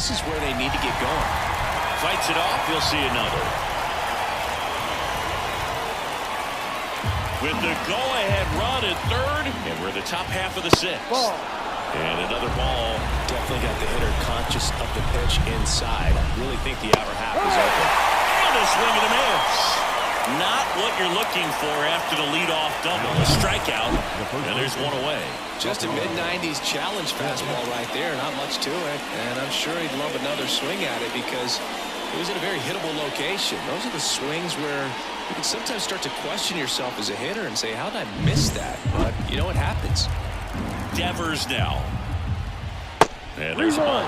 this is where they need to get going. Fights it off. He'll see another. With the go-ahead run at third, and we're in the top half of the sixth. And another ball. Definitely got the hitter conscious of the pitch inside. I really think the outer half is open. And a swing and a miss. Not what you're looking for after the leadoff double. A strikeout, and there's one away. Just a mid-90s challenge fastball right there. Not much to it, and I'm sure he'd love another swing at it because it was in a very hittable location. Those are the swings where you can sometimes start to question yourself as a hitter and say, how did I miss that? But you know what happens. Devers now. And there's one.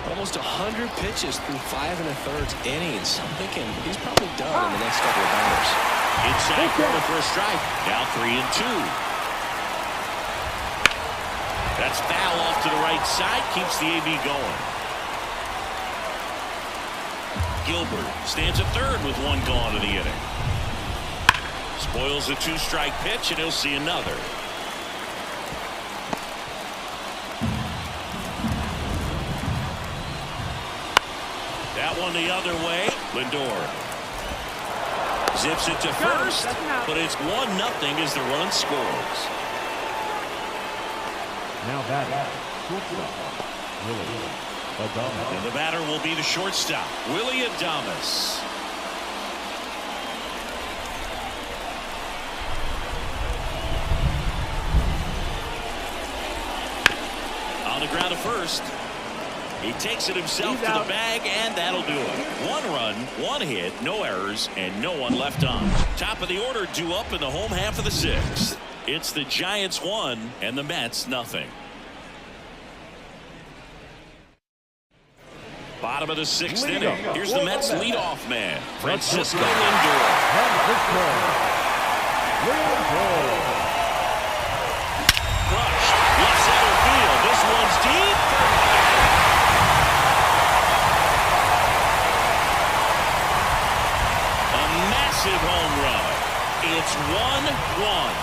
Almost 100 pitches through 5 1/3 innings. I'm thinking he's probably done in the next couple of batters. Inside corner for a strike. Now 3-2. That's foul off to the right side. Keeps the AB going. Gilbert stands at third with one gone in the inning. Spoils the 2-strike pitch, and he'll see another. That one the other way. Lindor zips it to first, but it's 1-0 as the run scores. Now batting, Willie Adames. And the batter will be the shortstop, Willie Adames. On the ground to first. He takes it himself to the bag, and that'll do it. 1 run, 1 hit, no errors, and no one left on. Top of the order due up in the home half of the sixth. It's the Giants 1 and the Mets 0. Bottom of the sixth inning. Here's the Mets leadoff man, Francisco Lindor. Crushed. Left center field. This one's deep. Home run. It's 1-1.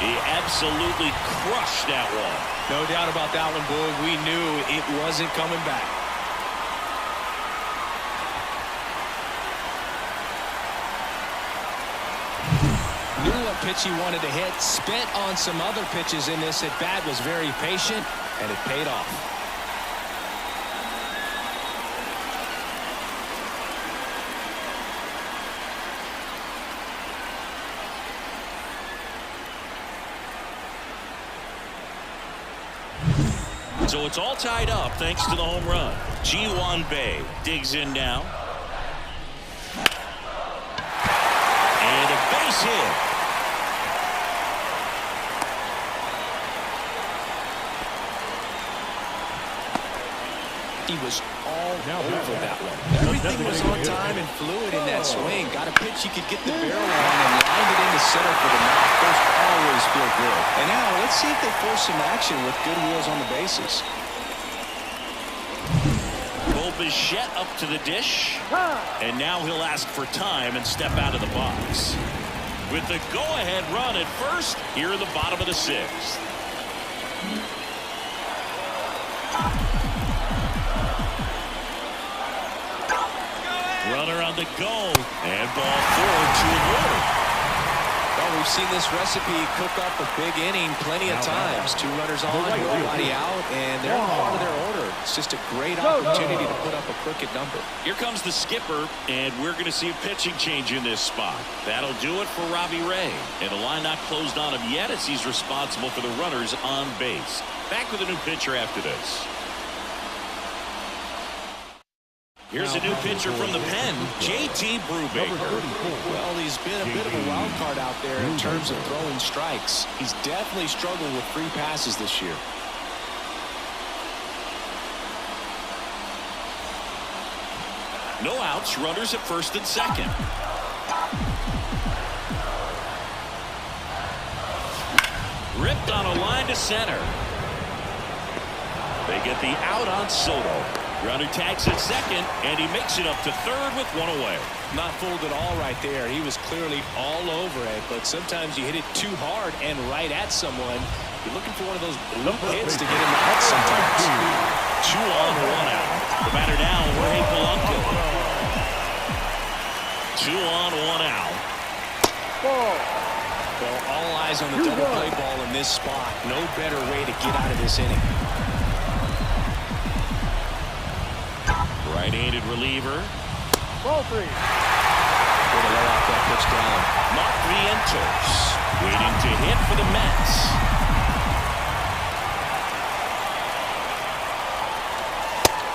He absolutely crushed that one. No doubt about that one, Boog. We knew it wasn't coming back. Knew what pitch he wanted to hit. Spent on some other pitches in this at bat. Was very patient, and it paid off. So it's all tied up thanks to the home run. Ji-hwan Bae digs in now. And a base hit. He was all over that one. Everything was on time and fluid in that swing. Got a pitch he could get the barrel on and lined it into center for the knock. Those always feel good. And now let's see if they force some action with good wheels on the bases. Bichette up to the dish. And now he'll ask for time and step out of the box. With the go-ahead run at first, here in the bottom of the sixth. Runner on the go, and ball 4 to Wood. Well, we've seen this recipe cook up a big inning plenty of times. 2 runners on, nobody out, and they're part of their order. It's just a great opportunity to put up a crooked number. Here comes the skipper, and we're going to see a pitching change in this spot. That'll do it for Robbie Ray. And the line not closed on him yet as he's responsible for the runners on base. Back with a new pitcher after this. Here's a new pitcher from the pen, J.T. Brubaker. Well, he's been a bit of a wild card out there in terms of throwing strikes. He's definitely struggled with free passes this year. No outs, runners at first and second. Ripped on a line to center. They get the out on Soto. Runner tags at second, and he makes it up to third with one away. Not fooled at all right there. He was clearly all over it, but sometimes you hit it too hard and right at someone. You're looking for one of those loop hits to get him out sometimes. 2 on, 1 out. The batter now, Jorge Polanco. 2 on, 1 out. Well, all eyes on the double play ball in this spot. No better way to get out of this inning. Right-handed reliever. Ball 3. Way to lay off that pitch down. Mark Vientos waiting to hit for the Mets.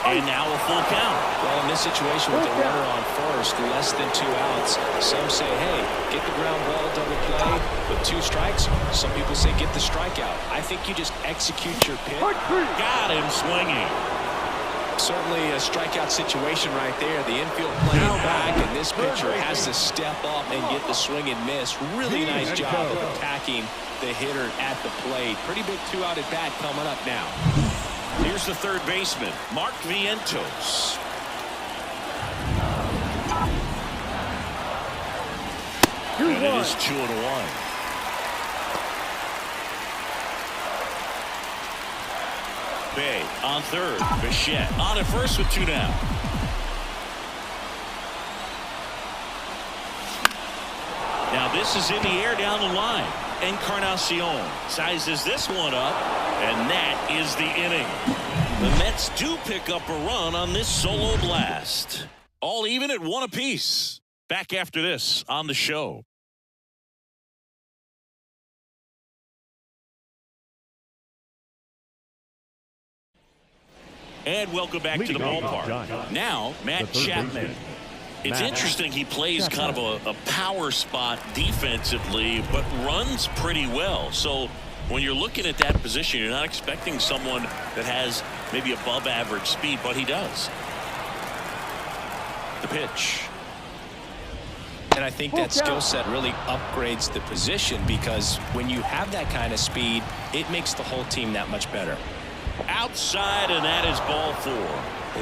And now a full count. Well, in this situation with the runner on first, less than 2 outs, some say, hey, get the ground ball, double play with 2 strikes. Some people say get the strikeout. I think you just execute your pitch. Got him swinging. Certainly a strikeout situation right there. The infield playing back, and this pitcher has to step up and get the swing and miss. Really nice job of attacking the hitter at the plate. Pretty big 2-out at bat coming up now. Here's the third baseman, Mark Vientos. And it is 2-1. Bay on third. Bichette on at first with 2 down. Now this is in the air down the line. Encarnacion sizes this one up, and that is the inning. The Mets do pick up a run on this solo blast. All even at 1 apiece. Back after this on the show. And welcome back to the ballpark. Now, Matt Chapman. It's interesting, he plays kind of a power spot defensively, but runs pretty well. So when you're looking at that position, you're not expecting someone that has maybe above average speed, but he does. The pitch. And I think that skill set really upgrades the position, because when you have that kind of speed, it makes the whole team that much better. Outside, and that is ball 4.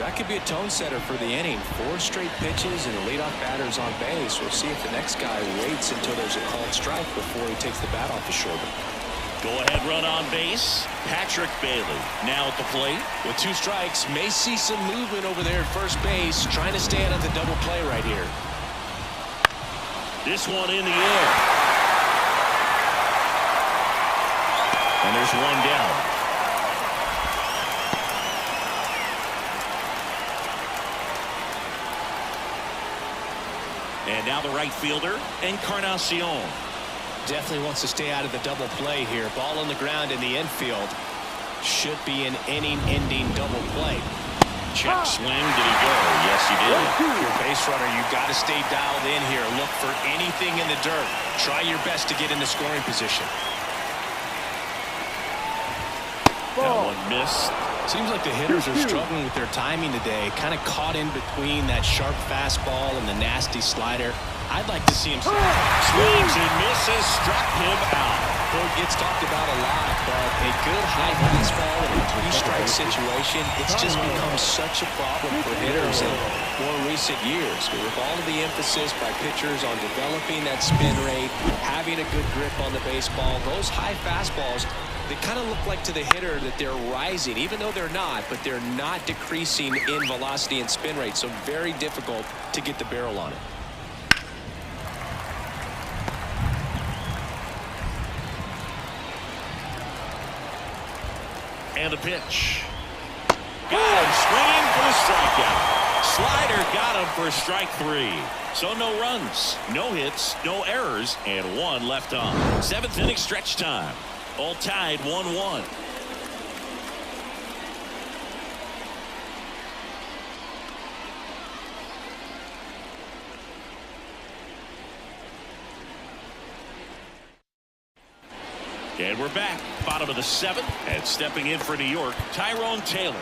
That could be a tone setter for the inning. 4 straight pitches and the leadoff batter's on base. We'll see if the next guy waits until there's a called strike before he takes the bat off his shoulder. Go-ahead run on base. Patrick Bailey now at the plate. With 2 strikes, may see some movement over there at first base, trying to stay out of the double play right here. This one in the air. And there's 1 down. And now the right fielder, Encarnacion. Definitely wants to stay out of the double play here. Ball on the ground in the infield. Should be an inning-ending double play. Check swing. Did he go? Yes, he did. Your base runner, you've got to stay dialed in here. Look for anything in the dirt. Try your best to get in the scoring position. That one missed. Seems like the hitters are struggling with their timing today. Kind of caught in between that sharp fastball and the nasty slider. I'd like to see him. Swings and misses. Struck him out. Well, it gets talked about a lot, but a good high fastball in a 3-strike situation, it's just become such a problem for hitters in more recent years. With all of the emphasis by pitchers on developing that spin rate, having a good grip on the baseball, those high fastballs, they kind of look like to the hitter that they're rising, even though they're not, but they're not decreasing in velocity and spin rate, so very difficult to get the barrel on it. And the pitch. Got him swinging for the strikeout. Slider got him for strike 3. So no runs, no hits, no errors, and 1 left on. 7th inning stretch time. All tied 1-1. And we're back. Bottom of the 7th. And stepping in for New York, Tyrone Taylor.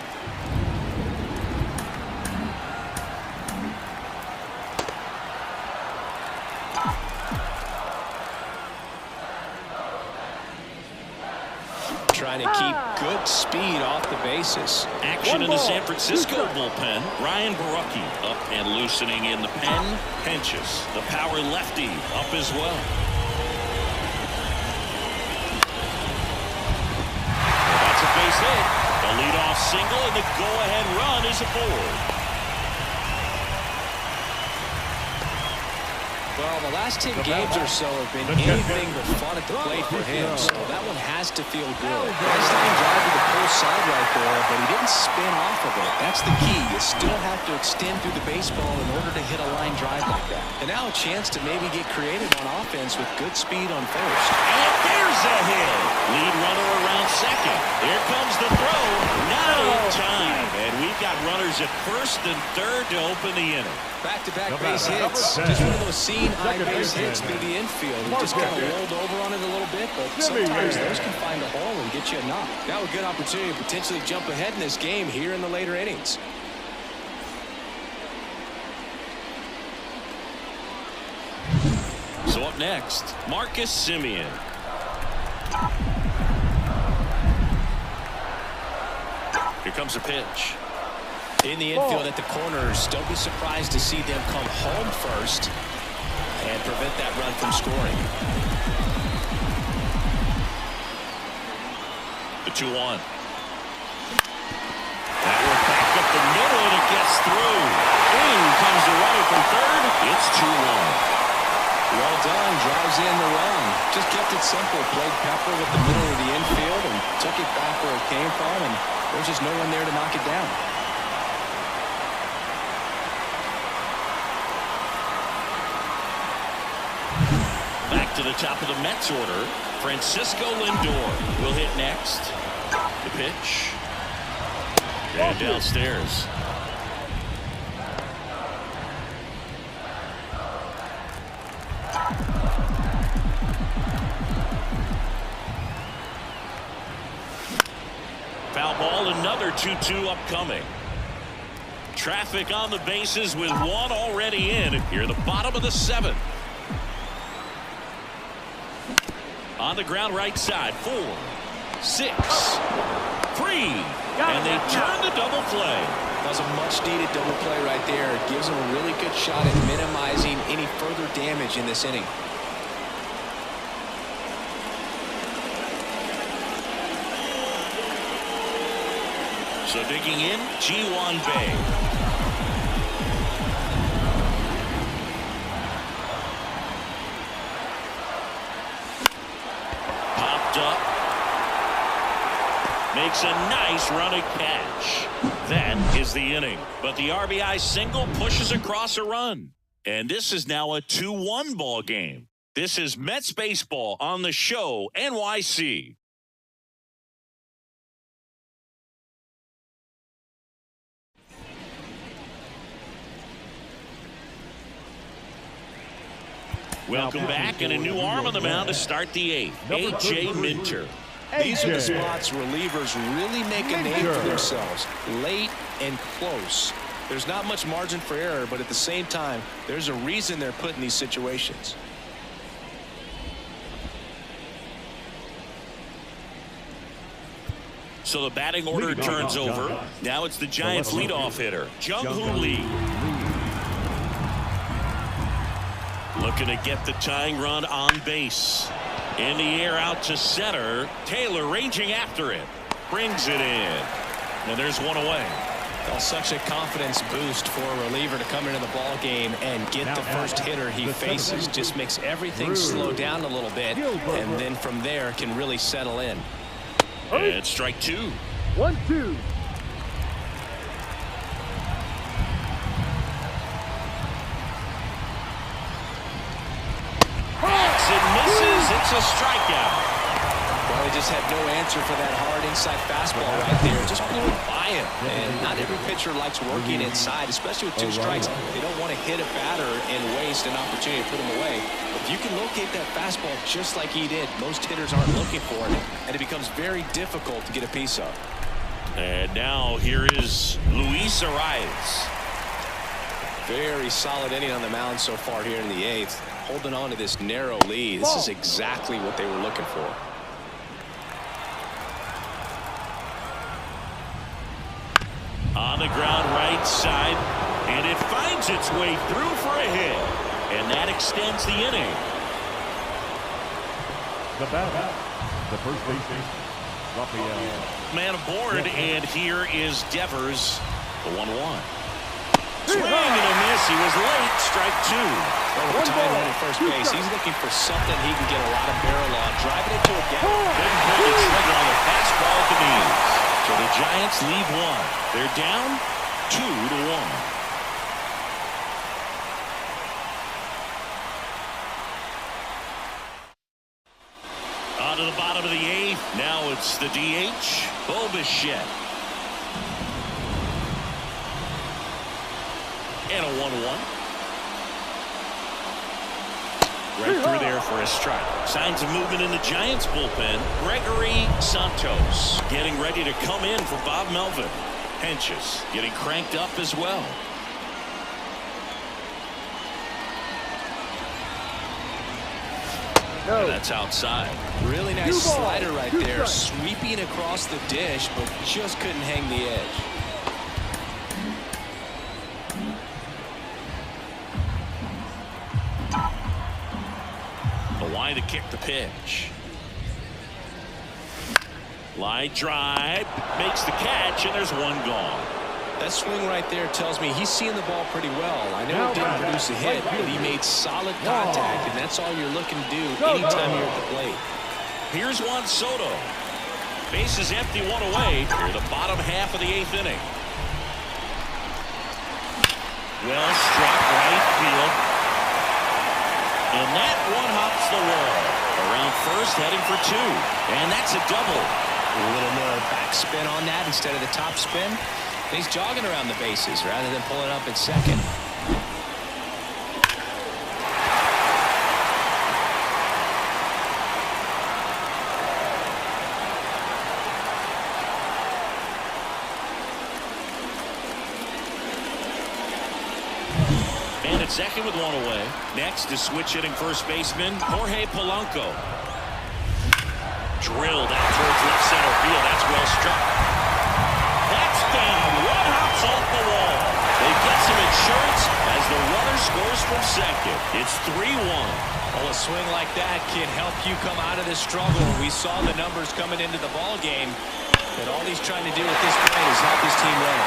trying to keep good speed off the bases. Action in the San Francisco bullpen. Ryan Borucki up and loosening in the pen. Pinches the power lefty up as well. Well, that's a base hit. The leadoff single and the go-ahead run is aboard. Well, the last 10 games or so have been anything but fun at the plate for him, so that one has to feel good. Nice line drive to the pull side right there, but he didn't spin off of it. That's the key. You still have to extend through the baseball in order to hit a line drive like that. And now a chance to maybe get creative on offense with good speed on first. And there's a hit. Lead runner around second. Here comes the throw. Not in time. And we've got runners at first and third to open the inning. Back-to-back base hits. Just one of those seeing high base hits through the infield. He just kind of rolled over on it a little bit, but sometimes those can find a hole and get you a knock. Now a good opportunity to potentially jump ahead in this game here in the later innings. So up next, Marcus Semien. Here comes a pitch. In the infield at the corners, don't be surprised to see them come home first and prevent that run from scoring. The 2-1. That will back up the middle and it gets through. In comes the runner from third. It's 2-1. Well done, drives in the run. Just kept it simple, played pepper with the middle of the infield and took it back where it came from, and there's just no one there to knock it down. Back to the top of the Mets order. Francisco Lindor will hit next. The pitch. And downstairs. Foul ball, another 2-2 upcoming. Traffic on the bases with one already in. Here the bottom of the seventh. On the ground right side, 4, 6, 3, and they turn the double play. That was a much-needed double play right there. It gives them a really good shot at minimizing any further damage in this inning. So digging in, Ji-hwan Bae. Up. Makes a nice running catch. That is the inning. But the RBI single pushes across a run. And this is now a 2-1 ball game. This is Mets baseball on the show NYC. Welcome back, and a new arm on the mound to start the eighth. A.J. Minter. These are the spots relievers really make a name for themselves. Late and close. There's not much margin for error, but at the same time, there's a reason they're put in these situations. So the batting order turns over. Now it's the Giants' leadoff hitter, Jung-Hoo Lee. Looking to get the tying run on base. In the air out to center. Taylor ranging after it. Brings it in. And there's one away. Well, such a confidence boost for a reliever to come into the ball game and get the first hitter he faces. Just makes everything slow down a little bit, and then from there can really settle in. And strike 2. 1-2. It's a strikeout. Well, he just had no answer for that hard inside fastball right there. Just blew it by him. And not every pitcher likes working inside, especially with 2 strikes. They don't want to hit a batter and waste an opportunity to put him away. If you can locate that fastball just like he did, most hitters aren't looking for it, and it becomes very difficult to get a piece of. And now here is Luis Arias. Very solid inning on the mound so far here in the 8th. Holding on to this narrow lead. This is exactly what they were looking for. On the ground right side, and it finds its way through for a hit. And that extends the inning. The batter, the first baseman, Rafael. Man aboard, and here is Devers, the 1-1. Swing and a miss. He was late. Strike two. Well, with time at first base, he's looking for something he can get a lot of barrel on. Driving it to a gap. Couldn't pull the trigger on the fastball at the knees. So the Giants leave one. They're down 2-1. On to the bottom of the eighth. Now it's the DH, Bo Bichette. And a 1-1. Right through there for a strike. Signs of movement in the Giants bullpen. Gregory Santos getting ready to come in for Bob Melvin. Hentges getting cranked up as well. No. And that's outside. Really nice slider right there. Sweeping across the dish, but just couldn't hang the edge. Line to kick the pitch. Line drive, makes the catch, and there's one gone. That swing right there tells me he's seeing the ball pretty well. I know it didn't produce a hit, but he made solid contact, and that's all you're looking to do anytime you're at the plate. Here's Juan Soto. Base is empty, one away. Near the bottom half of the eighth inning. Well struck right field. And that one hops the wall. Around first, heading for two. And that's a double. A little more backspin on that instead of the top spin. And he's jogging around the bases rather than pulling up at second. Second with one away. Next is switch hitting first baseman Jorge Polanco. Drilled out towards left center field. That's well struck. That's down. One hops off the wall. They get some insurance as the runner scores from second. It's 3-1. Well, a swing like that can help you come out of this struggle. We saw the numbers coming into the ball game, but all he's trying to do at this point is help his team win.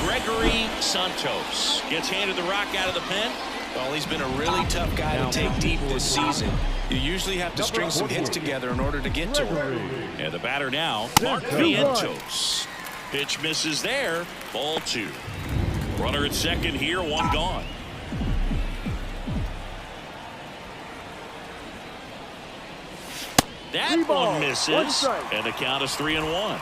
Gregory Santos gets handed the rock out of the pen. Well, he's been a really tough guy to take deep this season. You usually have to string some hits together in order to get to him. And the batter now, Mark Vientos. Pitch misses there. Ball two. Runner at second here, one gone. That one misses. And the count is 3-1.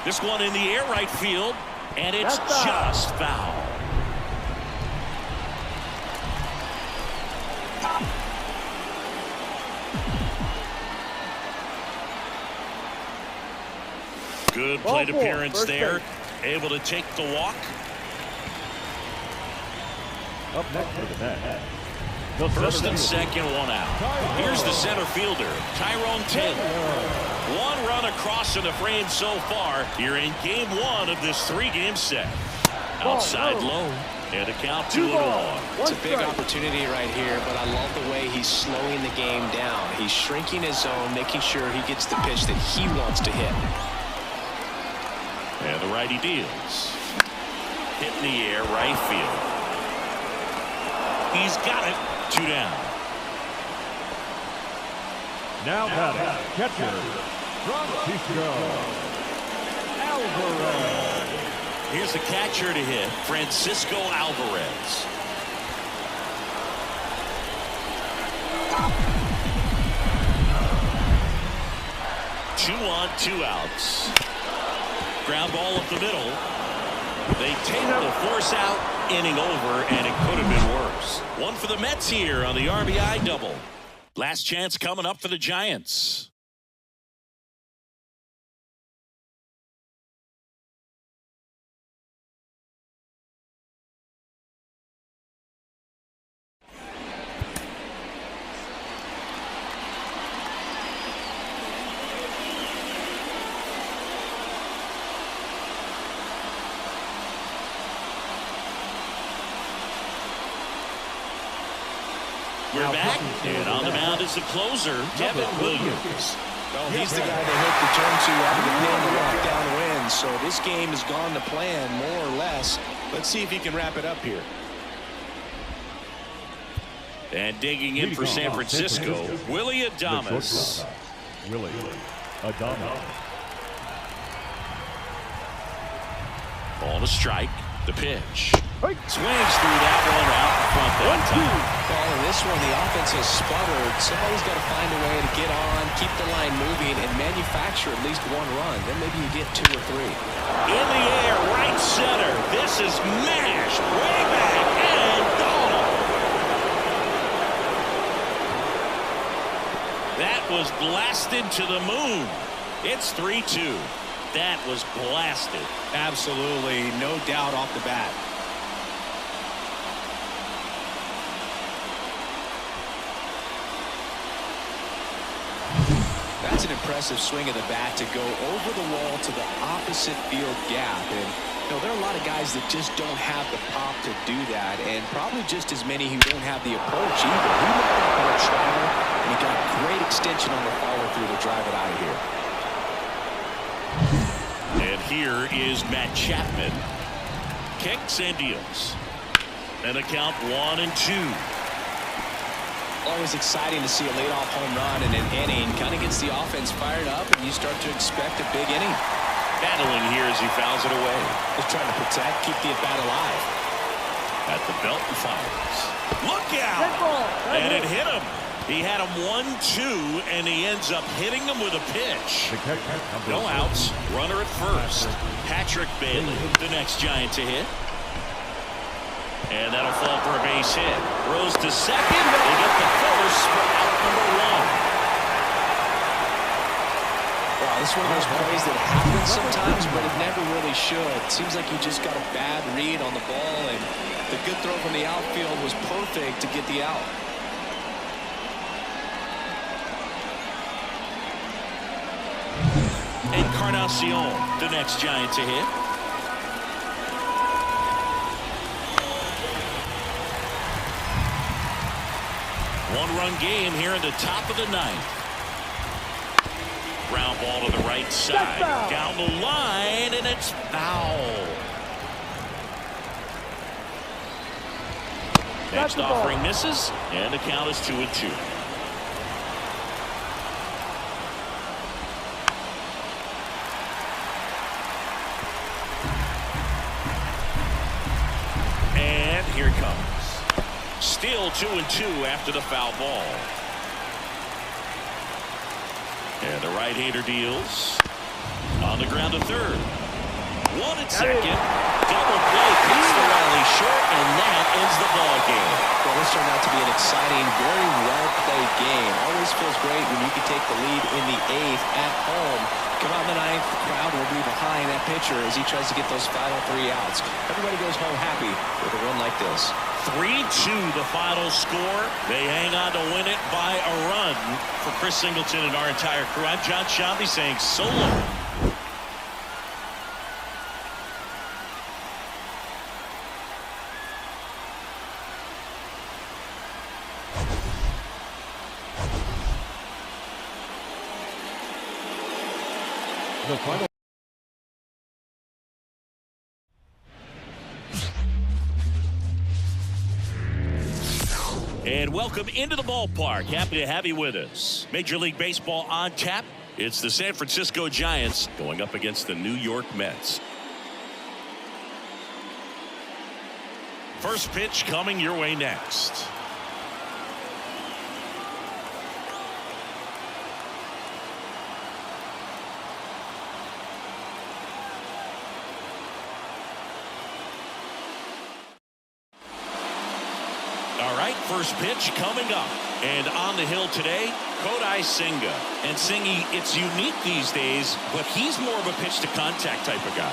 This one in the air right field, and it's just foul. Good plate appearance there. Able to take the walk. Up next for the bat. First and second, one out. Here's the center fielder, Tyrone Taylor. One run across in the frame so far here in game one of this three-game set. Outside low, and a count 2-1. It's a big opportunity right here, but I love the way he's slowing the game down. He's shrinking his zone, making sure he gets the pitch that he wants to hit. And the righty deals. Hit in the air, right field. He's got it. 2 down. Now batting, catcher, Francisco Alvarez. Here's the catcher to hit, Francisco Alvarez. Two on, 2 outs. Ground ball up the middle. They take the force out. Inning over, and it could have been worse. One for the Mets here on the RBI double. Last chance coming up for the Giants. We're back, and on the mound is the closer, Devin Williams. Well, he's the guy they hope to turn to after the pin to lock down wins. So this game has gone to plan, more or less. Let's see if he can wrap it up here. And digging in for San Francisco, Willy Adames. Willy Adames. Ball to strike. The pitch. Swings through that one out in front that time. Well, in this one, the offense has sputtered. Somebody's got to find a way to get on, keep the line moving, and manufacture at least one run. Then maybe you get 2 or 3. In the air, right center. This is mashed way back and gone. That was blasted to the moon. It's 3-2. That was blasted. Absolutely, no doubt off the bat. That's an impressive swing of the bat to go over the wall to the opposite field gap. And you know, there are a lot of guys that just don't have the pop to do that, and probably just as many who don't have the approach either. He looked up on a travel, and he got great extension on the follow-through to drive it out of here. And here is Matt Chapman. Kicks and deals. And a count 1-2. Always exciting to see a leadoff home run in an inning. Kind of gets the offense fired up, and you start to expect a big inning. Battling here as he fouls it away. Just trying to protect, keep the at-bat alive. At the belt and fires. Look out! And it hit him. He had him 1-2, and he ends up hitting him with a pitch. No outs. Runner at first. Patrick Bailey, the next Giant to hit. And that'll fall for a base hit. Throws to second. They get the first for out number 1. Wow, this is one of those plays that happens sometimes, but it never really should. It seems like he just got a bad read on the ball, and the good throw from the outfield was perfect to get the out. Encarnacion, the next Giant to hit. One-run game here in the top of the 9th. Ground ball to the right side. Down the line, and it's foul. Next offering misses, and the count is 2-2. And here it comes. Still 2-2 after the foul ball. And the right-hander deals. On the ground to third. 1 at second. Double play keeps the rally short, and that ends the ball game. Well, this turned out to be an exciting, very well-played game. Always feels great when you can take the lead in the 8th at home. Come out in the 9th, the crowd will be behind that pitcher as he tries to get those final 3 outs. Everybody goes home happy with a win like this. 3-2 the final score. They hang on to win it by a run. For Chris Singleton and our entire crew, I'm John Shanley saying so long. The final. And welcome into the ballpark. Happy to have you with us. Major League Baseball on tap. It's the San Francisco Giants going up against the New York Mets. First pitch coming your way next. All right, first pitch coming up. And on the hill today, Kodai Senga. And Singy, it's unique these days, but he's more of a pitch-to-contact type of guy.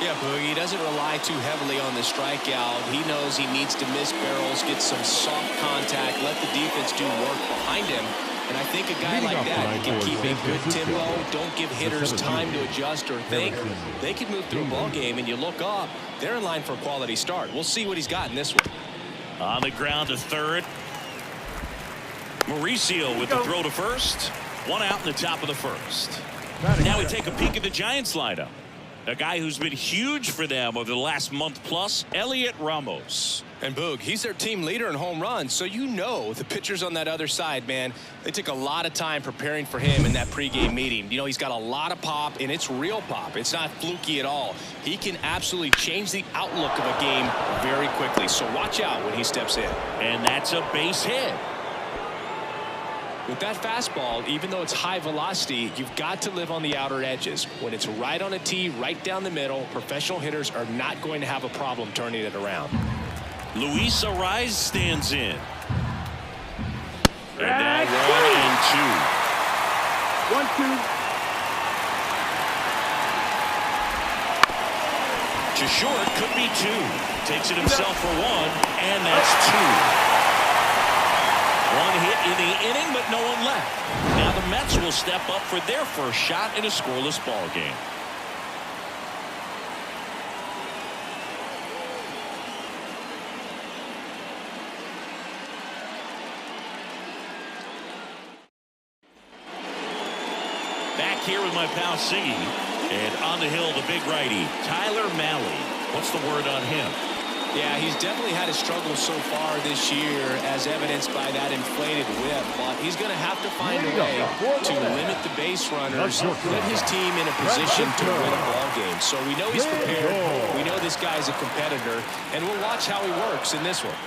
Yeah, Boogie, he doesn't rely too heavily on the strikeout. He knows he needs to miss barrels, get some soft contact, let the defense do work behind him. And I think a guy like that can keep a good tempo, don't give hitters time to adjust or think. They can move through a ball game, and you look up, they're in line for a quality start. We'll see what he's got in this one. On the ground to third. Mauricio with the throw to first. One out in the top of the first. Now we take a peek at the Giants lineup. A guy who's been huge for them over the last month plus, Elliot Ramos. And Boog, he's their team leader in home runs, so you know the pitchers on that other side, man, they took a lot of time preparing for him in that pregame meeting. You know, he's got a lot of pop, and it's real pop. It's not fluky at all. He can absolutely change the outlook of a game very quickly, so watch out when he steps in. And that's a base hit. With that fastball, even though it's high velocity, you've got to live on the outer edges. When it's right on a tee, right down the middle, professional hitters are not going to have a problem turning it around. Luis Arraez stands in. And now 1-2. 1-2. To short, could be 2. Takes it himself for 1, and that's 2. One hit in the inning, but no one left. Now the Mets will step up for their first shot in a scoreless ball game. Back here with my pal Siggy, and on the hill the big righty Tyler Mahle. What's the word on him? Yeah, he's definitely had a struggle so far this year, as evidenced by that inflated whip. But he's going to have to find a way to limit the base runners, put his team in a position to win a ball game. So we know he's prepared. We know this guy's a competitor, and we'll watch how he works in this one.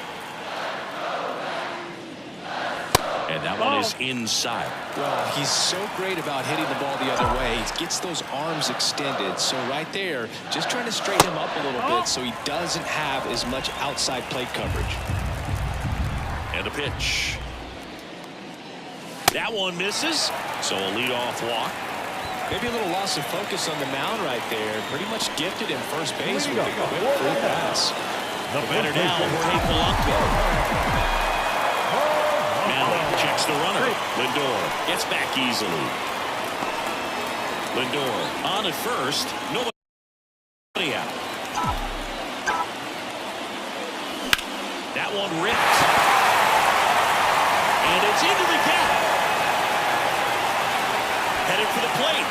And that one is inside. Well, he's so great about hitting the ball the other way. He gets those arms extended. So right there, just trying to straighten him up a little bit so he doesn't have as much outside plate coverage. And a pitch. That one misses. So a leadoff walk. Maybe a little loss of focus on the mound right there. Pretty much gifted him first base with a quick free pass. The better now, Jorge Polanco. Checks the runner. Lindor gets back easily. Lindor on at first. Nobody out. That one ripped. And it's into the gap. Headed for the plate.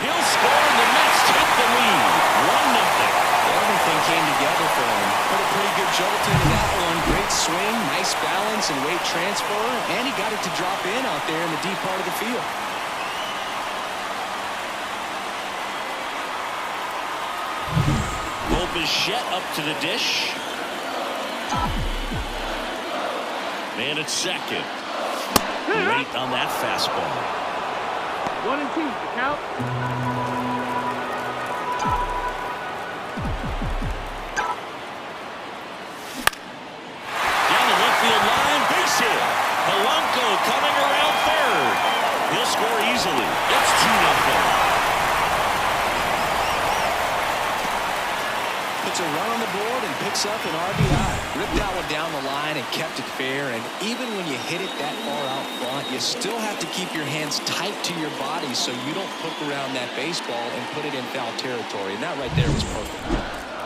He'll score and the Mets take the lead. 1-0. Everything came together for him. Put a pretty good jolt into that one. Great swing, nice balance and weight transfer, and he got it to drop in out there in the deep part of the field. Bichette up to the dish. Man at second. Late on that fastball. 1-2, the count. Polanco coming around third. He'll score easily. It's 2-0. Puts a run on the board and picks up an RBI. Ripped that one down the line and kept it fair. And even when you hit it that far out front, you still have to keep your hands tight to your body so you don't hook around that baseball and put it in foul territory. And that right there was perfect.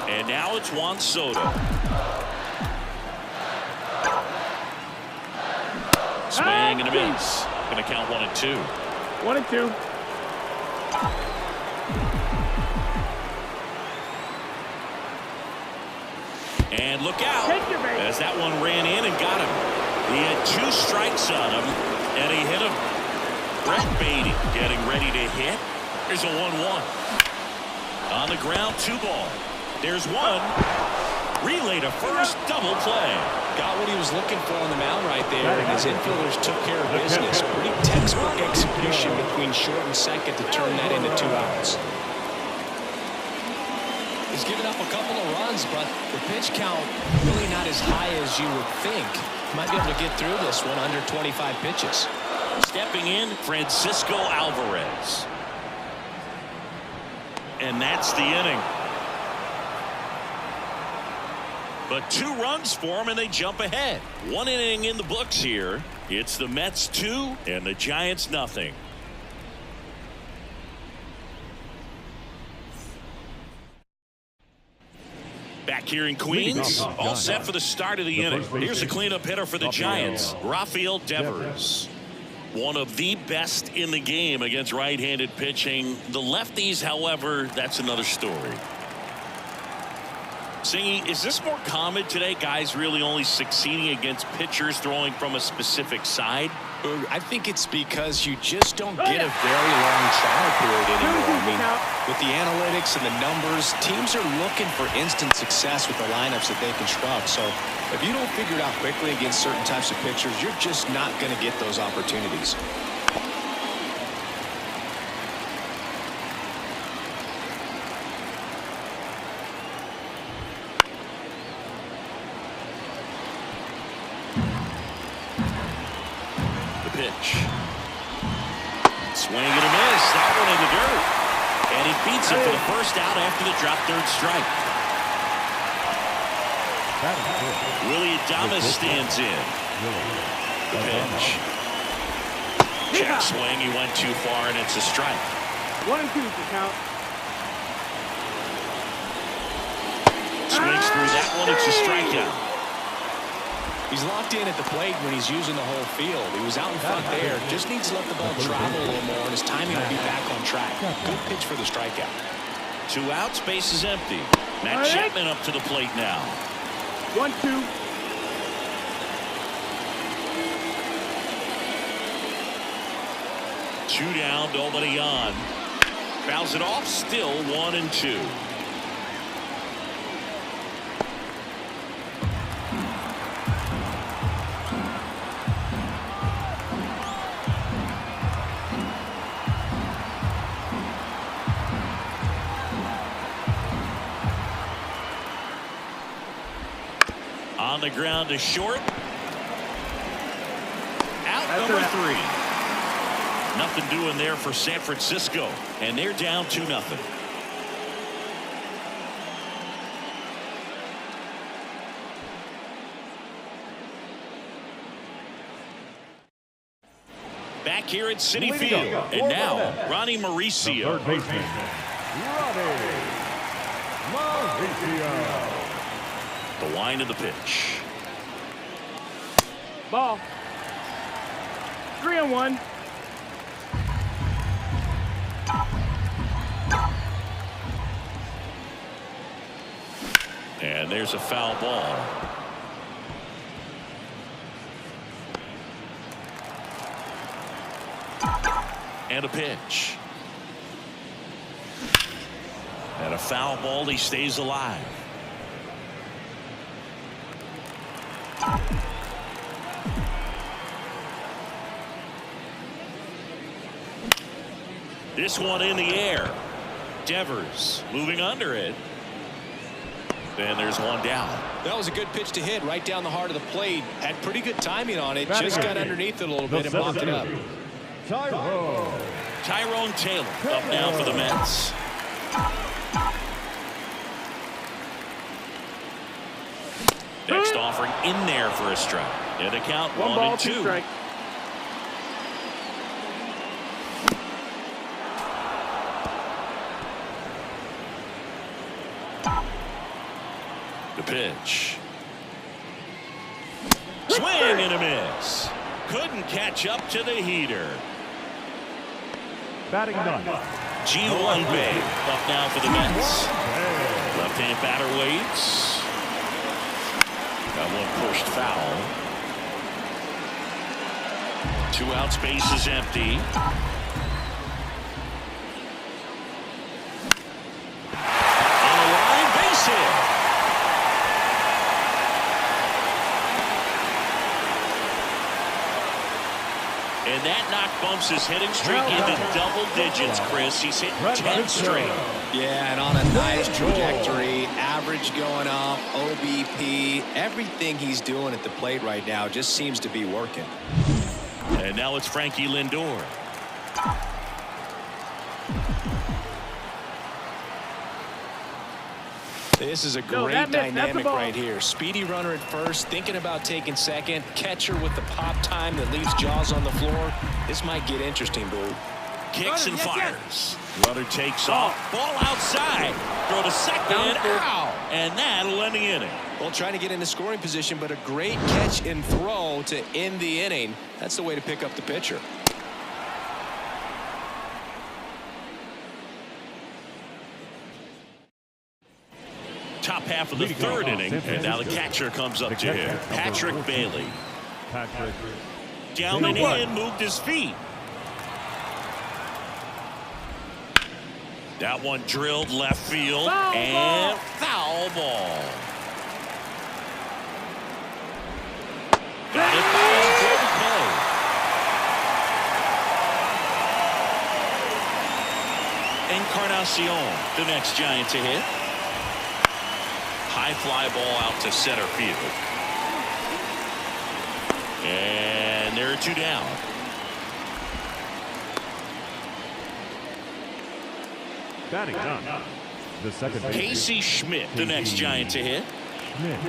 And now it's Juan Soto. Swing and a miss. Going to count 1-2. 1-2. And look out as that one ran in and got him. He had 2 strikes on him, and he hit him. Brett Baty getting ready to hit. Here's a 1-1. On the ground, 2 ball. There's one. Relay to first, double play. Got what he was looking for on the mound right there, and his infielders took care of business. Pretty textbook execution between short and second to turn that into 2 outs. He's given up a couple of runs, but the pitch count really not as high as you would think. Might be able to get through this one under 25 pitches. Stepping in, Francisco Alvarez. And that's the inning. But 2 runs for him, and they jump ahead. 1 inning in the books here. It's the Mets 2 and the Giants nothing. Back here in Queens, all set for the start of the inning. Here's the cleanup hitter for the Giants, Rafael Devers. One of the best in the game against right-handed pitching. The lefties, however, that's another story. Singy, is this more common today? Guys really only succeeding against pitchers throwing from a specific side? I think it's because you just don't get a very long trial period anymore. I mean, with the analytics and the numbers, teams are looking for instant success with the lineups that they construct. So if you don't figure it out quickly against certain types of pitchers, you're just not going to get those opportunities. Pitch. Swing and a miss. That one in the dirt. And he beats it for the first out after the drop third strike. Willie Adames stands in. The pitch. Check swing. He went too far and it's a strike. 1 and 2 to count. Swings through that one. It's a strikeout. He's locked in at the plate when he's using the whole field. He was out in front there. Just needs to let the ball travel a little more, and his timing will be back on track. Good pitch for the strikeout. 2 outs, base is empty. Matt Chapman up to the plate now. 1-2. Two down, nobody on. Fouls it off, still 1-2. On the ground to short. Out number 3. Nothing doing there for San Francisco. And they're down 2-0. Back here at Citi Field. And now, Ronnie Mauricio. Third baseman, Ronnie Mauricio. The wind of the pitch. Ball. 3-1. And there's a foul ball. And a pitch. And a foul ball. He stays alive. This one in the air. Devers moving under it. And there's one down. That was a good pitch to hit right down the heart of the plate. Had pretty good timing on it. Just got underneath it a little bit and blocked it up. Tyrone Taylor up now for the Mets. Next offering in there for a strike. And a count 1-2. Strike. The pitch. Swing and a miss. Couldn't catch up to the heater. Batting done. G1 Bay up now for the Mets. Left-hand batter waits. That one pushed foul. 2 outs, base is empty. On the line, base hit. And that knock bumps his hitting streak into double digits, Chris. He's hit 10 straight. Yeah, and on a nice trajectory. Average going up, OBP. Everything he's doing at the plate right now just seems to be working. And now it's Frankie Lindor. This is a great dynamic right here. Speedy runner at first, thinking about taking second. Catcher with the pop time that leaves Jaws on the floor. This might get interesting, Boo. Kicks and fires. Runner takes off. Ball outside. Throw to second. Ow! And that'll end the inning. Well, trying to get into scoring position, but a great catch and throw to end the inning. That's the way to pick up the pitcher. Top half of the third inning, and now the catcher comes up to him. Patrick Bailey. Patrick. Down and in, moved his feet. That one drilled left field, and foul ball. Got it by Golden Bay. Encarnacion, the next Giant to hit. High fly ball out to center field. And there are two down. Batting done. The second baseman. Casey Schmidt, the next Giant to hit. Schmidt.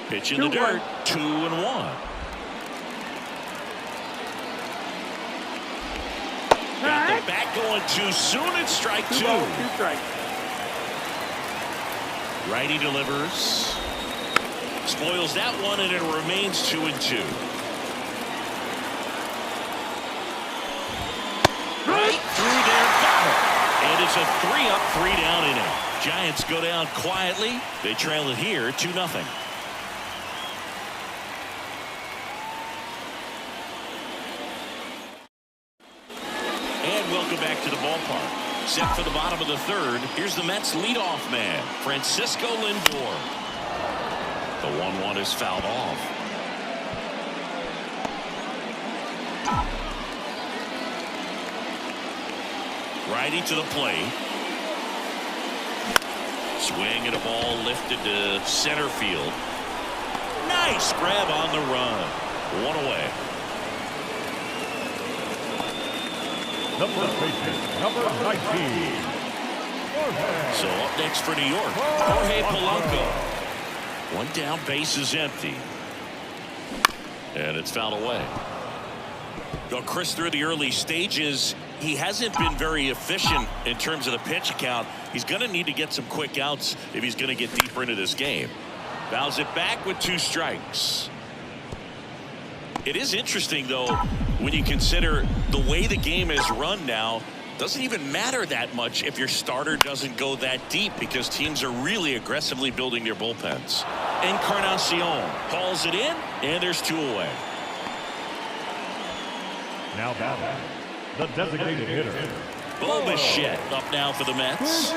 Pitch in the dirt. 2-1. Got the bat going too soon. It's strike two. 2 strikes. Righty delivers. Spoils that one, and it remains 2-2. Right through there, got it. And it's a 3-up, 3-down inning. Giants go down quietly. They trail it here 2-0. And welcome back to the ballpark. Set for the bottom of the third. Here's the Mets leadoff man, Francisco Lindor. The 1-1 is fouled off. Righty to the plate. Swing and a ball lifted to center field. Nice grab on the run. One away. The first baseman, number 19. So up next for New York, Jorge Polanco. One down, base is empty. And it's fouled away. Well, Chris, through the early stages, he hasn't been very efficient in terms of the pitch count. He's going to need to get some quick outs if he's going to get deeper into this game. Fouls it back with 2 strikes. It is interesting, though, when you consider the way the game is run now. Doesn't even matter that much if your starter doesn't go that deep, because teams are really aggressively building their bullpens. Encarnacion hauls it in, and there's 2 away. Now batting, the designated hitter. Bo Bichette up now for the Mets.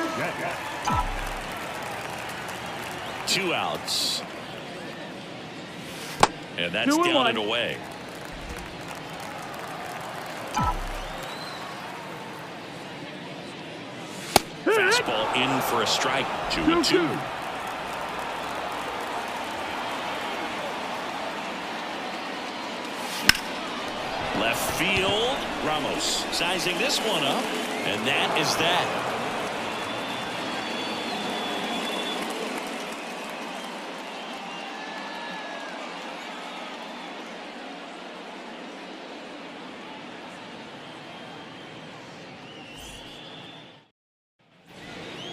2 outs. And that's down and away. Fastball in for a strike. 2-2. Left field. Ramos sizing this one up. And that is that.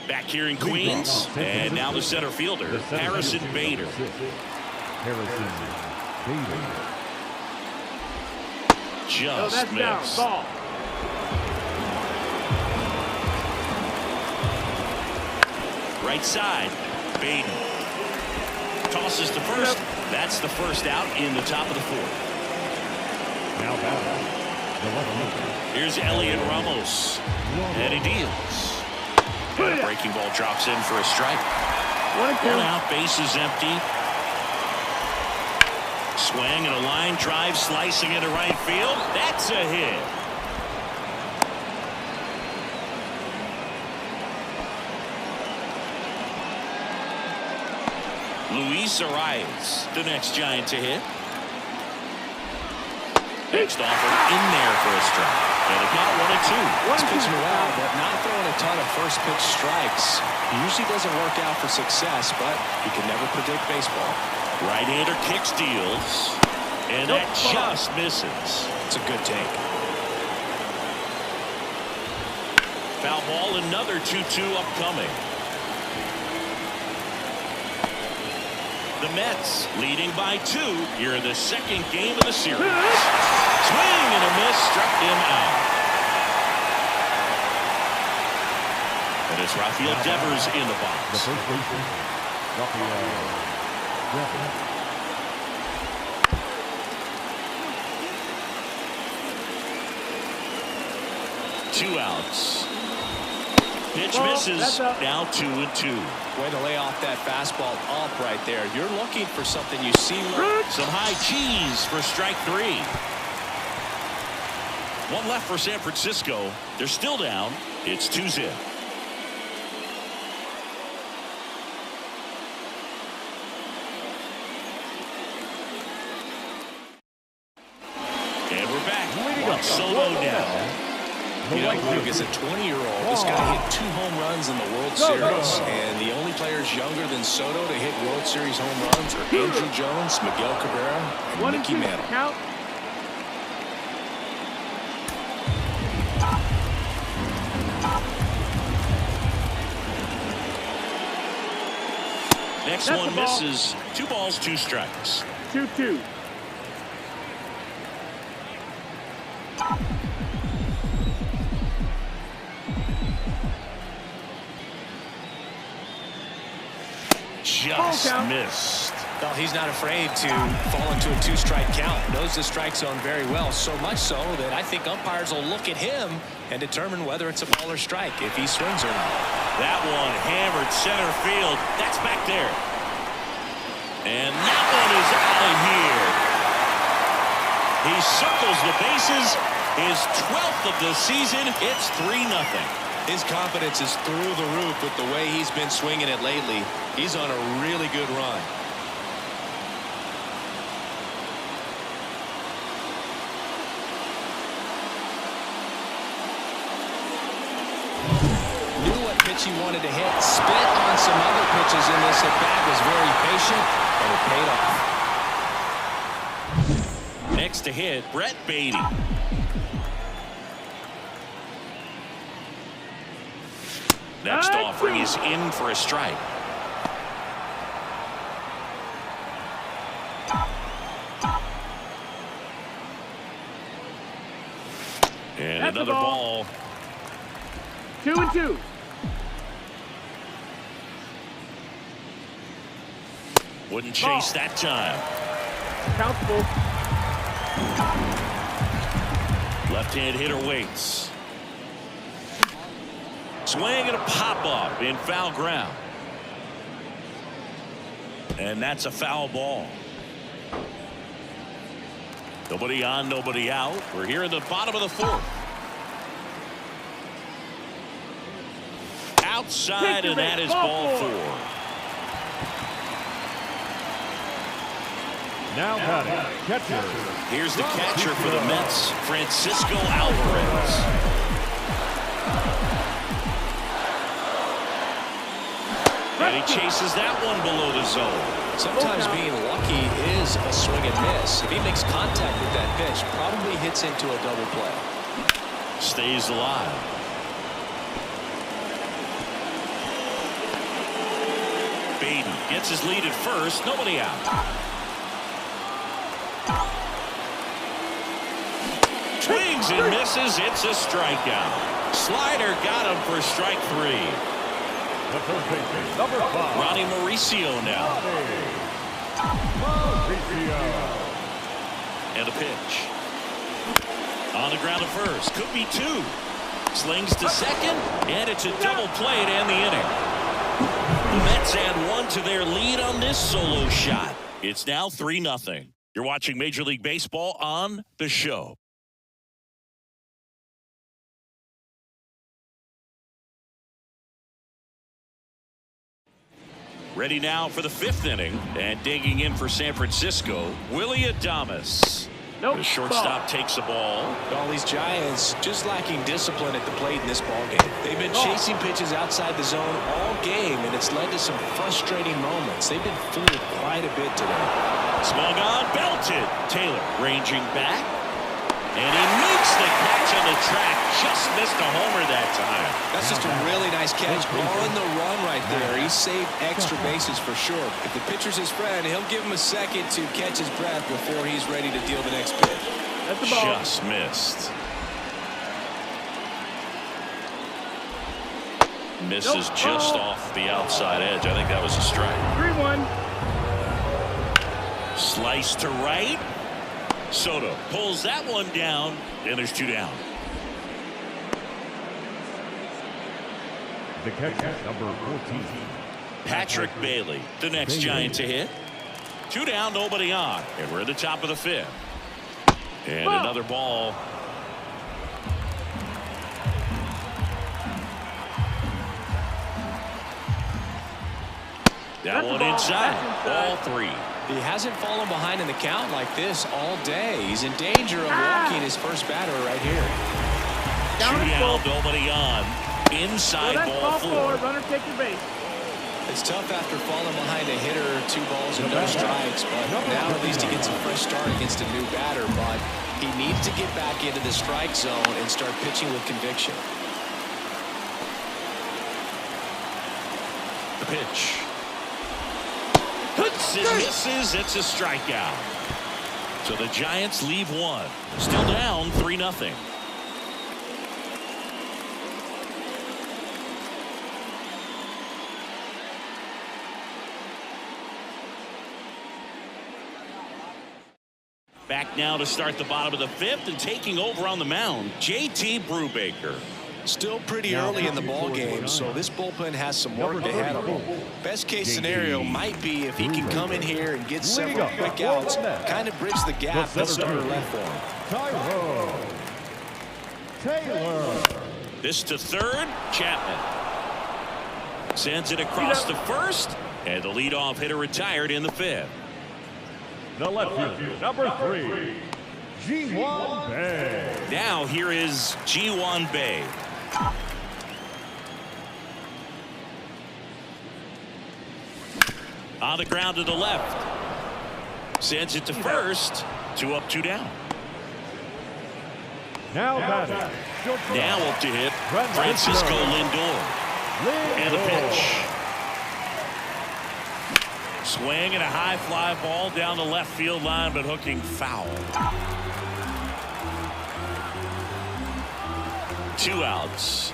Back here in Queens, and now the center fielder, Harrison Bader. Harrison Bader. Just missed. Right side, Bader tosses to first. That's the first out in the top of the 4th. Now batting, the left fielder. Here's Elliot Ramos, and he deals. And a breaking ball drops in for a strike. 1 out, base is empty. Swing and a line drive slicing into right field. That's a hit. Luis Arias, the next Giant to hit. Next offer in there for a strike. And it got 1-2. He's pitching well, but not throwing a ton of first pitch strikes. He usually doesn't work out for success, but you can never predict baseball. Right-hander kicks, deals. And that just misses. It's a good take. Foul ball, another 2-2 upcoming. The Mets leading by 2 here in the second game of the series. Swing and a miss, struck him out. And it's Rafael Devers in the box. The first baseman, Rafael Devers. 2 outs. Pitch misses. Now 2-2. Way to lay off that fastball up right there. You're looking for something you see. Some high cheese for strike 3. 1 left for San Francisco. They're still down. It's 2-0. And we're back. Juan Soto now. You know, Luke, as a 20-year-old, this guy hit 2 home runs in the World Series. And the only players younger than Soto to hit World Series home runs are Andrew Jones, Miguel Cabrera, and Mickey Mantle. Count. Next That's one the ball. misses. 2 balls, 2 strikes. 2-2. Just missed. Well, he's not afraid to fall into a 2-strike count. Knows the strike zone very well, so much so that I think umpires will look at him and determine whether it's a ball or strike, if he swings or not. That one hammered center field. That's back there. And that one is out of here. He circles the bases. His 12th of the season. It's 3-0. His confidence is through the roof with the way he's been swinging it lately. He's on a really good run. Knew what pitch he wanted to hit. Spit on some other pitches in this at-bat. Was very patient, and it paid off. Next to hit, Brett Beatty. Next offering is in for a strike. And That's another the ball. ball. 2-2. Wouldn't chase that time. Count full. Left-hand hitter waits. Swing and a pop-up in foul ground. And that's a foul ball. Nobody on, nobody out. We're here in the bottom of the 4th. Outside, and that is ball 4. Now batting, catcher. Here's the catcher for the Mets, Francisco Alvarez. And he chases that one below the zone. Sometimes being lucky is a swing and miss. If he makes contact with that pitch, probably hits into a double play. Stays alive. Baden gets his lead at first. Nobody out. Swings and misses. It's a strikeout. Slider got him for strike 3. The first baseman, number 5. Ronnie Mauricio now. Mauricio. And a pitch. On the ground at first. Could be 2. Slings to second. And it's a double play to end the inning. The Mets add 1 to their lead on this solo shot. It's now 3-0. You're watching Major League Baseball on The Show. Ready now for the 5th inning, and digging in for San Francisco, Willy Adames. Nope. The shortstop takes the ball. All these Giants just lacking discipline at the plate in this ball game. They've been chasing pitches outside the zone all game, and it's led to some frustrating moments. They've been fooled quite a bit today. Swung on, belted. Taylor ranging back. And he makes the catch on the track. Just missed a homer that time. That's just a really nice catch. On the run right there. He saved extra bases for sure. If the pitcher's his friend, he'll give him a second to catch his breath before he's ready to deal the next pitch. That's the ball. Just missed. Misses just off the outside edge. I think that was a strike. 3-1. Slice to right. Soto pulls that one down, and there's 2 down. The catch, number 14. Patrick Bailey, the next Giant to hit. 2 down, nobody on, and we're at the top of the 5th. And another ball. That one inside. Ball 3. He hasn't fallen behind in the count like this all day. He's in danger of walking his first batter right here. 2 down, nobody on. Inside ball 4. Runner take your base. It's tough after falling behind a hitter, 2 balls and no strikes, but now at least he gets a fresh start against a new batter. But he needs to get back into the strike zone and start pitching with conviction. The pitch. Hits and misses. It's a strikeout. So the Giants leave 1. Still down 3-0. Back now to start the bottom of the 5th, and taking over on the mound, J.T. Brubaker. Still pretty early in the ball game, so this bullpen has some work ahead of him. Best case scenario might be if he can come in here and get several quick outs, kind of bridge the gap that starter left for him. Taylor. This to third, Chapman. Sends it across the first, and the leadoff hitter retired in the 5th. The left fielder, number 3. Ji-hwan Bae. Now here is Ji-hwan Bae. On the ground to the left. Sends it to first. 2 up, 2 down. Now batting. Now up to hit Francisco Lindor. And the pitch. Swing and a high fly ball down the left field line, but hooking foul. 2 outs.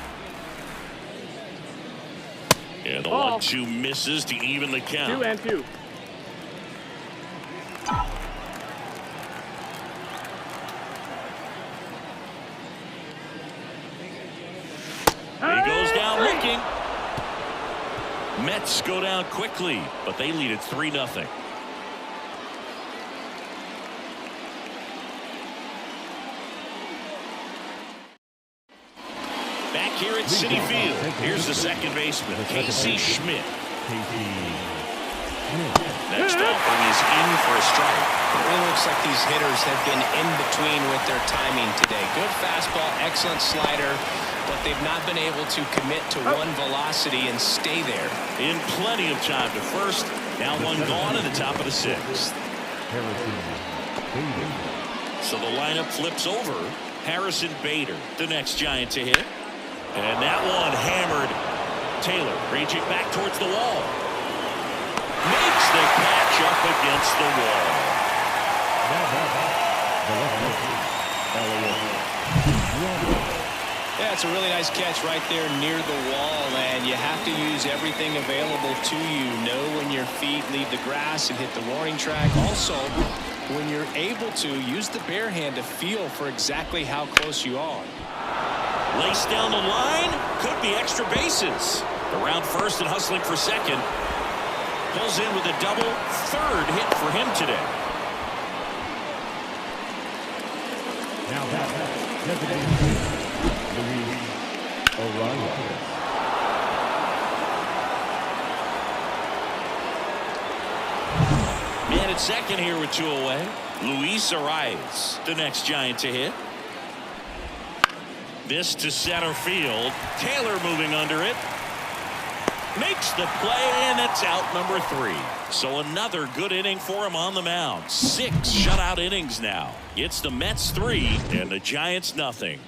And the 1-2 misses to even the count. 2-2. He goes down looking. Mets go down quickly, but they lead at 3-0. Back here at Citi Field, here's the second baseman, Casey Schmidt. Next offering is in for a strike. It really looks like these hitters have been in between with their timing today. Good fastball, excellent slider, but they've not been able to commit to one velocity and stay there. In plenty of time to first. Now 1 gone in the top of the 6th. So the lineup flips over. Harrison Bader, the next Giant to hit. And that one hammered. Taylor reaching back towards the wall. Makes the catch up against the wall. Yeah, it's a really nice catch right there near the wall, and you have to use everything available to you. Know when your feet leave the grass and hit the warning track. Also, when you're able to, use the bare hand to feel for exactly how close you are. Laced down the line. Could be extra bases. Around first and hustling for second. Pulls in with a double. 3rd hit for him today. Now Luis O'Reilly. Man at second here with 2 away. Luis Arias, the next Giant to hit. This to center field. Taylor moving under it. Makes the play, and it's out number 3. So another good inning for him on the mound. 6 shutout innings now. It's the Mets 3 and the Giants nothing.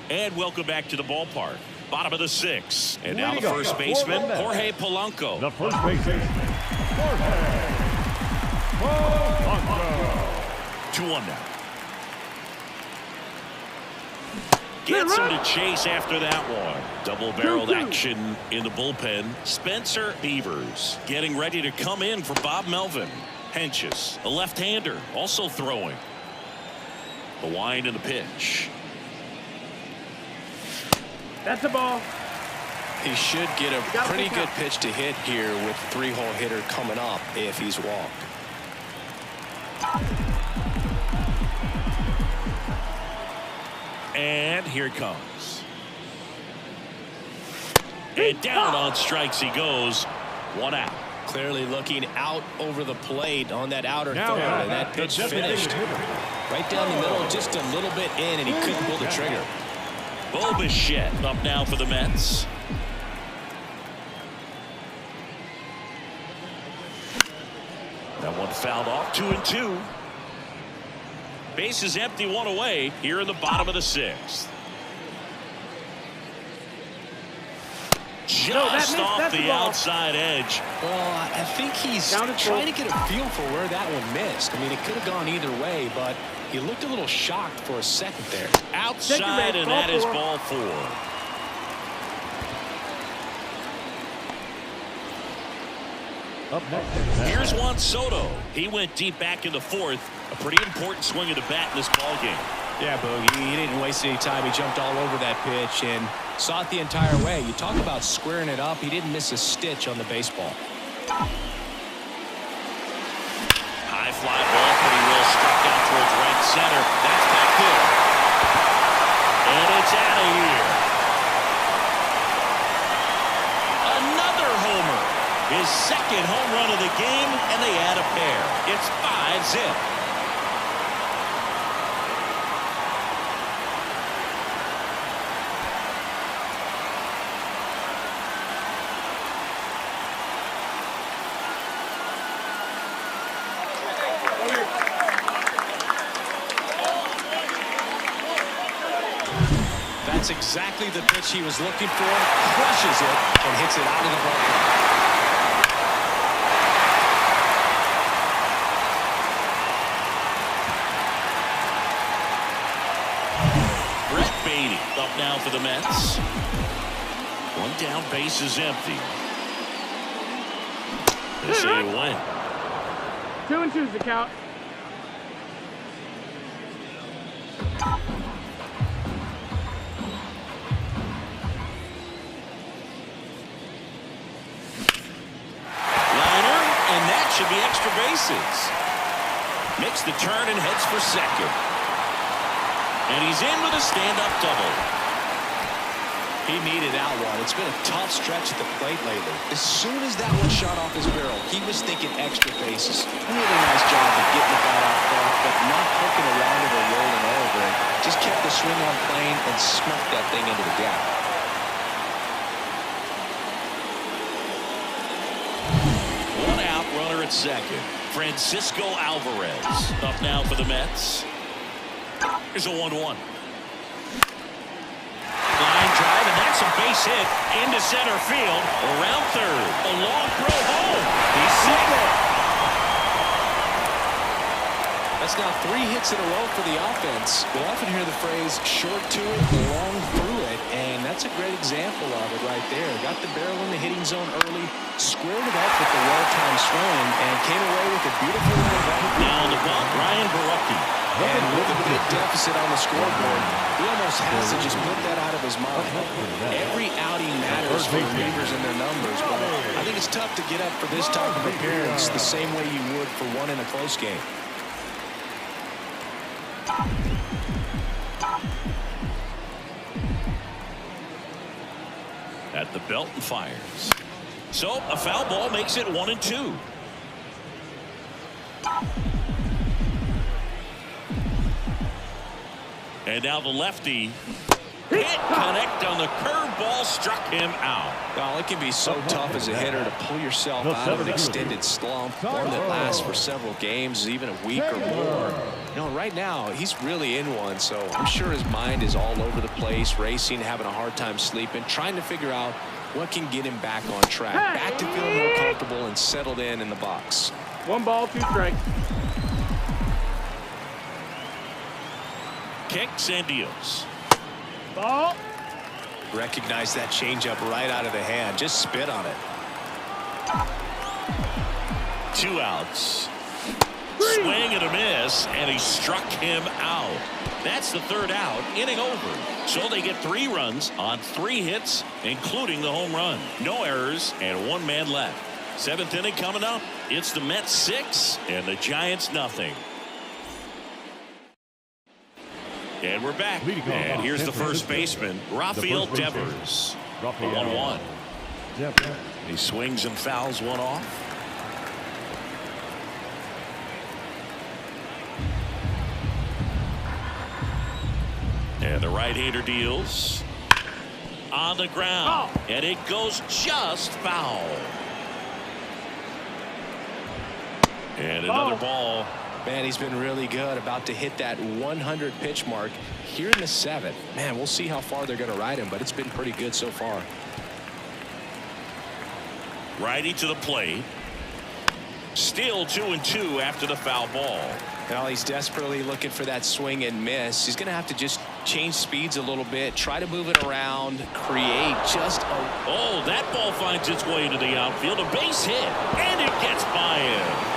And welcome back to the ballpark. Bottom of the 6th. And now the first baseman, Jorge Polanco. The first baseman, Jorge Polanco. 2-1 now. Gets him to chase after that one. Double-barreled action in the bullpen. Spencer Beavers getting ready to come in for Bob Melvin. Hentges, a left-hander, also throwing. The wind and the pitch. That's a ball. He should get a pretty good pitch to hit here with 3-hole hitter coming up if he's walked. And here it comes. And down on strikes he goes. 1 out. Clearly looking out over the plate on that outer third, and that pitch finished right down the middle, just a little bit in, and he couldn't pull the trigger. Bo Bichette up now for the Mets. That one fouled off. 2-2. Base is empty, 1 away here in the bottom of the 6th. Just off the outside edge. Well, I think he's trying to get a feel for where that one missed. I mean, it could have gone either way, but he looked a little shocked for a second there. Outside, and that is ball 4. Up next. Here's Juan Soto. He went deep back in the 4th. A pretty important swing of the bat in this ball game. Yeah, Boogie, he didn't waste any time. He jumped all over that pitch and saw it the entire way. You talk about squaring it up. He didn't miss a stitch on the baseball. High fly ball, pretty well struck out towards right center. That's back there. And it's out of here. Another homer. His second home run of the game, and they add a pair. It's 5-zip. That's exactly the pitch he was looking for. Crushes it and hits it out of the ballpark. Brett Baty up now for the Mets. 1 down, base is empty. They say a win. 2-2 is the count. Should be extra bases. Makes the turn and heads for second. And he's in with a stand-up double. He needed that one. It's been a tough stretch at the plate lately. As soon as that one shot off his barrel, he was thinking extra bases. Really nice job of getting the bat out front, but not poking around it or rolling over it. Just kept the swing on plane and smoked that thing into the gap. Runner at second. Francisco Alvarez up now for the Mets. Here's a 1-1. Line drive, and that's a base hit into center field. Around third. A long throw home. He's safe. That's now 3 hits in a row for the offense. We'll often hear the phrase short to it, long through it, and that's a great example of it right there. Got the barrel in the hitting zone early, squared it up with the well-timed swing, and came away with a beautiful little run. Now on the bump, Ryan Borucki. And with a big deficit on the scoreboard, he almost has to just put that out of his mind. Every outing matters for Beavers and their numbers, but I think it's tough to get up for this type of appearance the same way you would for one in a close game. at the belt and fires. So a foul ball makes it 1-2. And now the lefty hit connect on the curveball, struck him out. Well, it can be so tough as a hitter to pull yourself out of an extended slump, one that lasts for several games, even a week or more. You know, right now, he's really in one, so I'm sure his mind is all over the place, racing, having a hard time sleeping, trying to figure out what can get him back on track, back to feeling more comfortable and settled in the box. 1 ball, 2 strikes. Kicks and deals. Ball. Recognize that changeup right out of the hand. Just spit on it. 2 outs. Swing and a miss, and he struck him out. That's the 3rd out, inning over. So they get 3 runs on 3 hits, including the home run. No errors and 1 man left. 7th inning coming up. It's the Mets 6 and the Giants nothing. And we're back. And here's the first baseman, Rafael Devers. 1-1. He swings and fouls one off. And the right-hander deals on the ground. And it goes just foul. And another ball. Man, he's been really good, about to hit that 100 pitch mark here in the 7th. Man, we'll see how far they're going to ride him, but it's been pretty good so far. Righty to the plate. Still 2-2 after the foul ball. Well, he's desperately looking for that swing and miss. He's going to have to just change speeds a little bit, try to move it around, create just a... Oh, that ball finds its way into the outfield. A base hit, and it gets by him.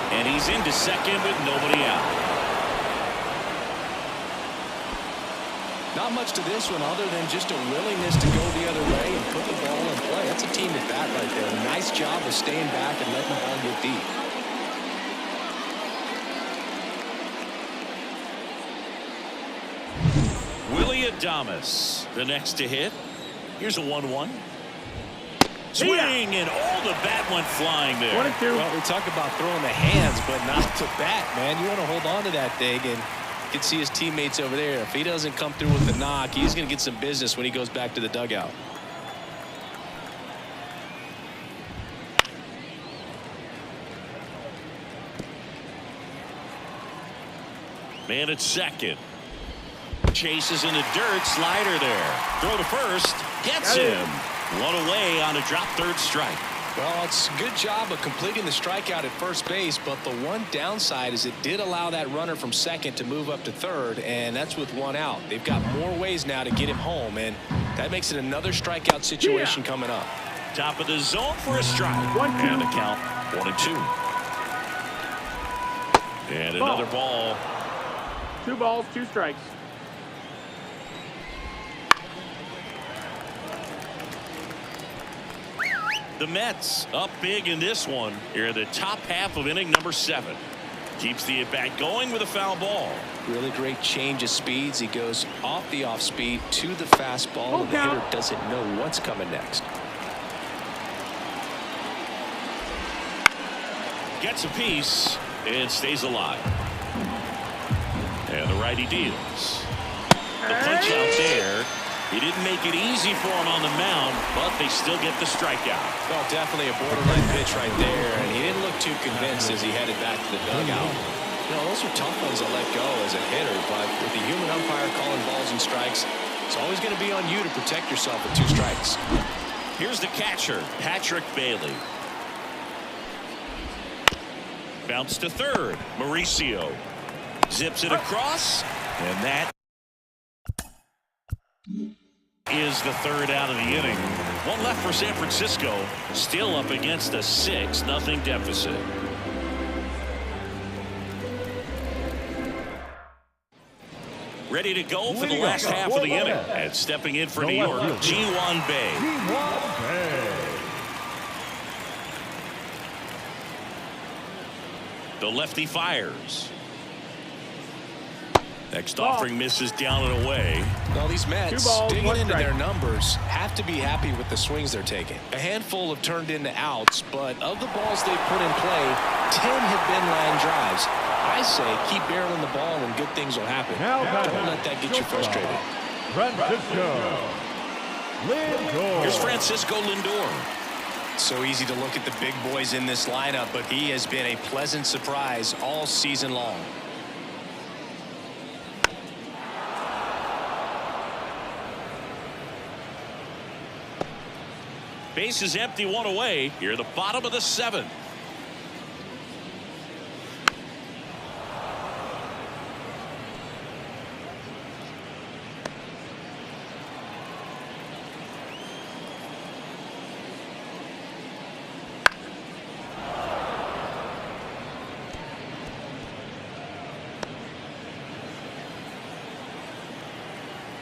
And he's into second with nobody out. Not much to this one other than just a willingness to go the other way and put the ball in play. That's a team at bat right there. Nice job of staying back and letting the ball get deep. Willy Adames, the next to hit. Here's a 1-1. Swing, and the bat went flying there. 1-2. Well, we talk about throwing the hands, but not to bat, man. You want to hold on to that thing, and you can see his teammates over there. If he doesn't come through with the knock, he's going to get some business when he goes back to the dugout. Man at second. Chases in the dirt, slider there. Throw to first, gets him. One away on a drop, 3rd strike. Well, it's a good job of completing the strikeout at first base, but the one downside is it did allow that runner from second to move up to 3rd, and that's with 1 out. They've got more ways now to get him home, and that makes it another strikeout situation coming up. Top of the zone for a strike. 1-2. And the count 1-2. And another ball. 2 balls, 2 strikes. The Mets up big in this one here in the top half of inning number 7. Keeps the at-bat going with a foul ball. Really great change of speeds. He goes off the off speed to the fastball, and the hitter doesn't know what's coming next. Gets a piece and stays alive. And the righty deals. The punch out there. He didn't make it easy for him on the mound, but they still get the strikeout. Well, definitely a borderline pitch right there, and he didn't look too convinced as he headed back to the dugout. You know, those are tough ones to let go as a hitter, but with the human umpire calling balls and strikes, it's always going to be on you to protect yourself with 2 strikes. Here's the catcher, Patrick Bailey. Bounce to 3rd. Mauricio zips it across, and that is the 3rd out of the inning. 1 left for San Francisco, still up against a 6-0 deficit. Ready to go for the last half of the inning, and stepping in for New York, Ji-hwan Bae. The lefty fires. Next Ball. offering misses down and away. Well, these Mets, 2 balls, digging 1 into strike. their numbers, have to be happy with the swings they're taking. A handful have turned into outs, but of the balls they put in play, 10 have been line drives. I say keep barreling the ball and good things will happen. Now Don't let that get you frustrated. Francisco Lindor. Here's Francisco Lindor. So easy to look at the big boys in this lineup, but he has been a pleasant surprise all season long. Base is empty, 1 away. Here, the bottom of the 7th.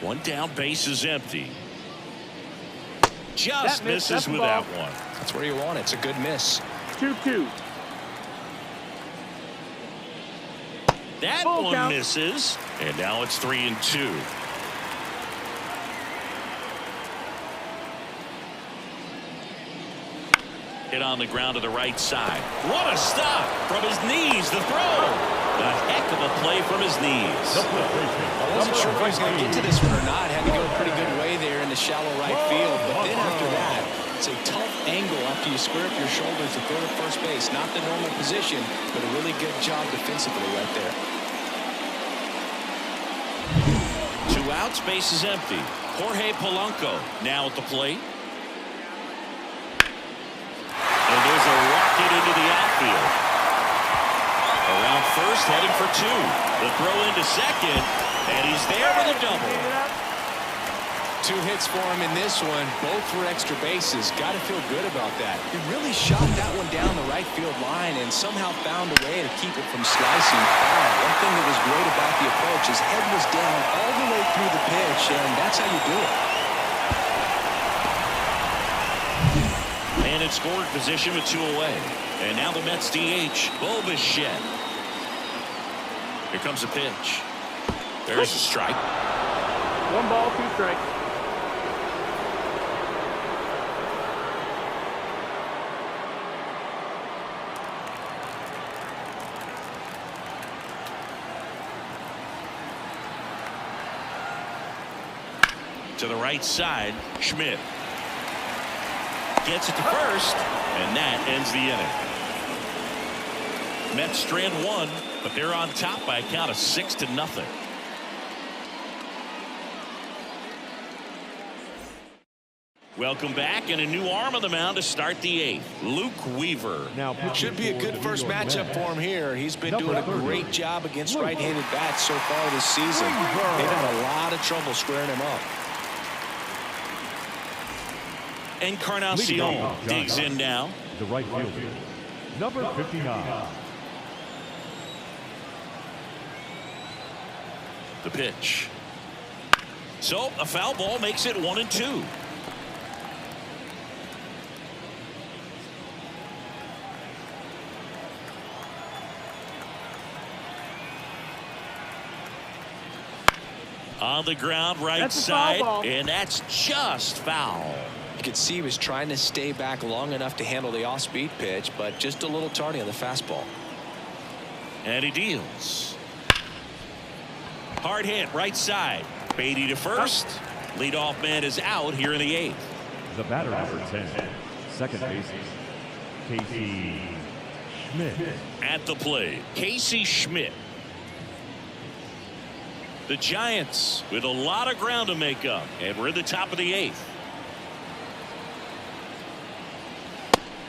One down, base is empty. Just misses that's the with ball. that one. That's where you want it. It's a good miss. 2-2. That Full one count. misses, and now it's 3-2. Hit on the ground to the right side. What a stop from his knees. The throw. A heck of a play from his knees. I wasn't sure if he was going to get to this one or not. Had to go a pretty good way there in the shallow right field. But then after that, it's a tough angle after you square up your shoulders to throw to first base. Not the normal position, but a really good job defensively right there. 2 outs, base is empty. Jorge Polanco now at the plate. And there's a rocket into the outfield. Around first, heading for 2. The throw into second, and he's there with a double. 2 hits for him in this one. Both were extra bases. Got to feel good about that. He really shot that one down the right field line and somehow found a way to keep it from slicing foul. One thing that was great about the approach, his head was down all the way through the pitch, and that's how you do it. And in scoring position with 2 away. And now the Mets DH, Bo Bichette. Here comes a pitch. There's a strike. 1 ball, 2 strikes. To the right side, Schmidt. Gets it to first, and that ends the inning. Mets strand 1, but they're on top by a count of 6-0. Welcome back, and a new arm on the mound to start the 8th. Luke Weaver. Now Should be a good first matchup for him here. He's been Number doing a 30. great job against right-handed bats so far this season. They've had a lot of trouble squaring him up. Encarnacion digs in now. The right fielder, number 59. The pitch. So a foul ball makes it 1-2. On the ground, right That's a foul side, ball. and that's just foul. You could see he was trying to stay back long enough to handle the off-speed pitch, but just a little tardy on the fastball. And he deals. Hard hit, right side. Beatty to first. Leadoff man is out here in the 8th. The batter, number 10. Second baseman, Casey Schmidt. At the plate, Casey Schmidt. The Giants with a lot of ground to make up, and we're at the top of the 8th.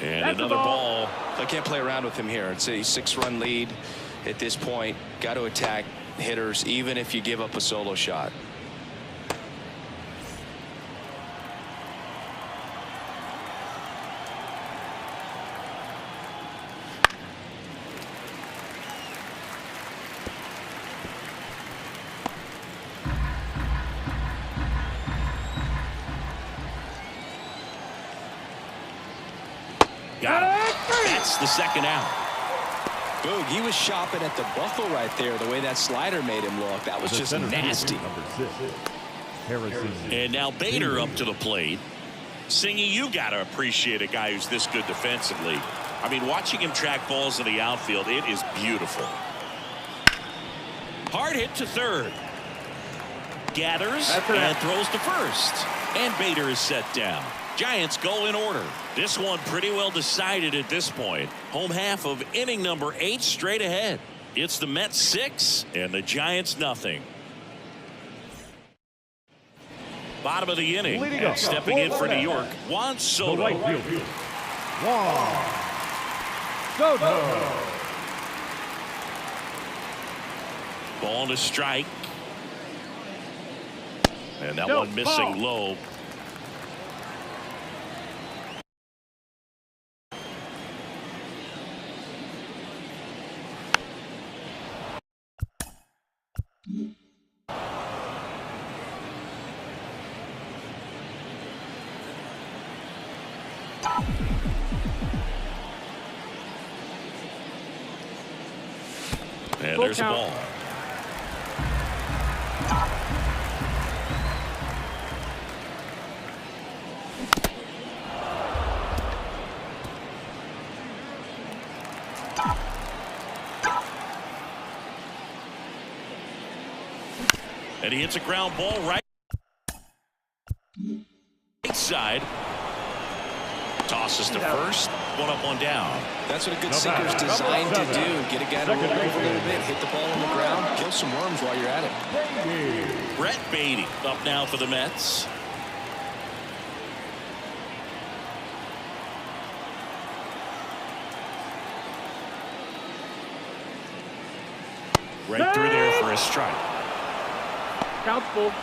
And That's a another ball. ball. I can't play around with him here. It's a 6-run lead at this point. Got to attack hitters even if you give up a solo shot. Got him. That's the second out. Boog, he was shopping at the buckle right there, the way that slider made him look. That was The just center nasty. fielder, number 6, Harrison. And now Bader up to the plate. Singy, you got to appreciate a guy who's this good defensively. I mean, watching him track balls in the outfield, it is beautiful. Hard hit to third. Gathers and throws to first. And Bader is set down. Giants go in order. This one pretty well decided at this point. Home half of inning number 8 straight ahead. It's the Mets 6 and the Giants nothing. Bottom of the inning. And stepping in for New York, Juan The Soto. right fielder, Juan Soto. Ball to strike. And that one missing low. And there's a ball. And he hits a ground ball right side. Tosses to first. One up, one down. That's what a good sinker's designed to do. Get a guy to roll over a little bit, hit the ball on the ground, kill some worms while you're at it. Brett Beatty up now for the Mets. Right through there for a strike. Count's full.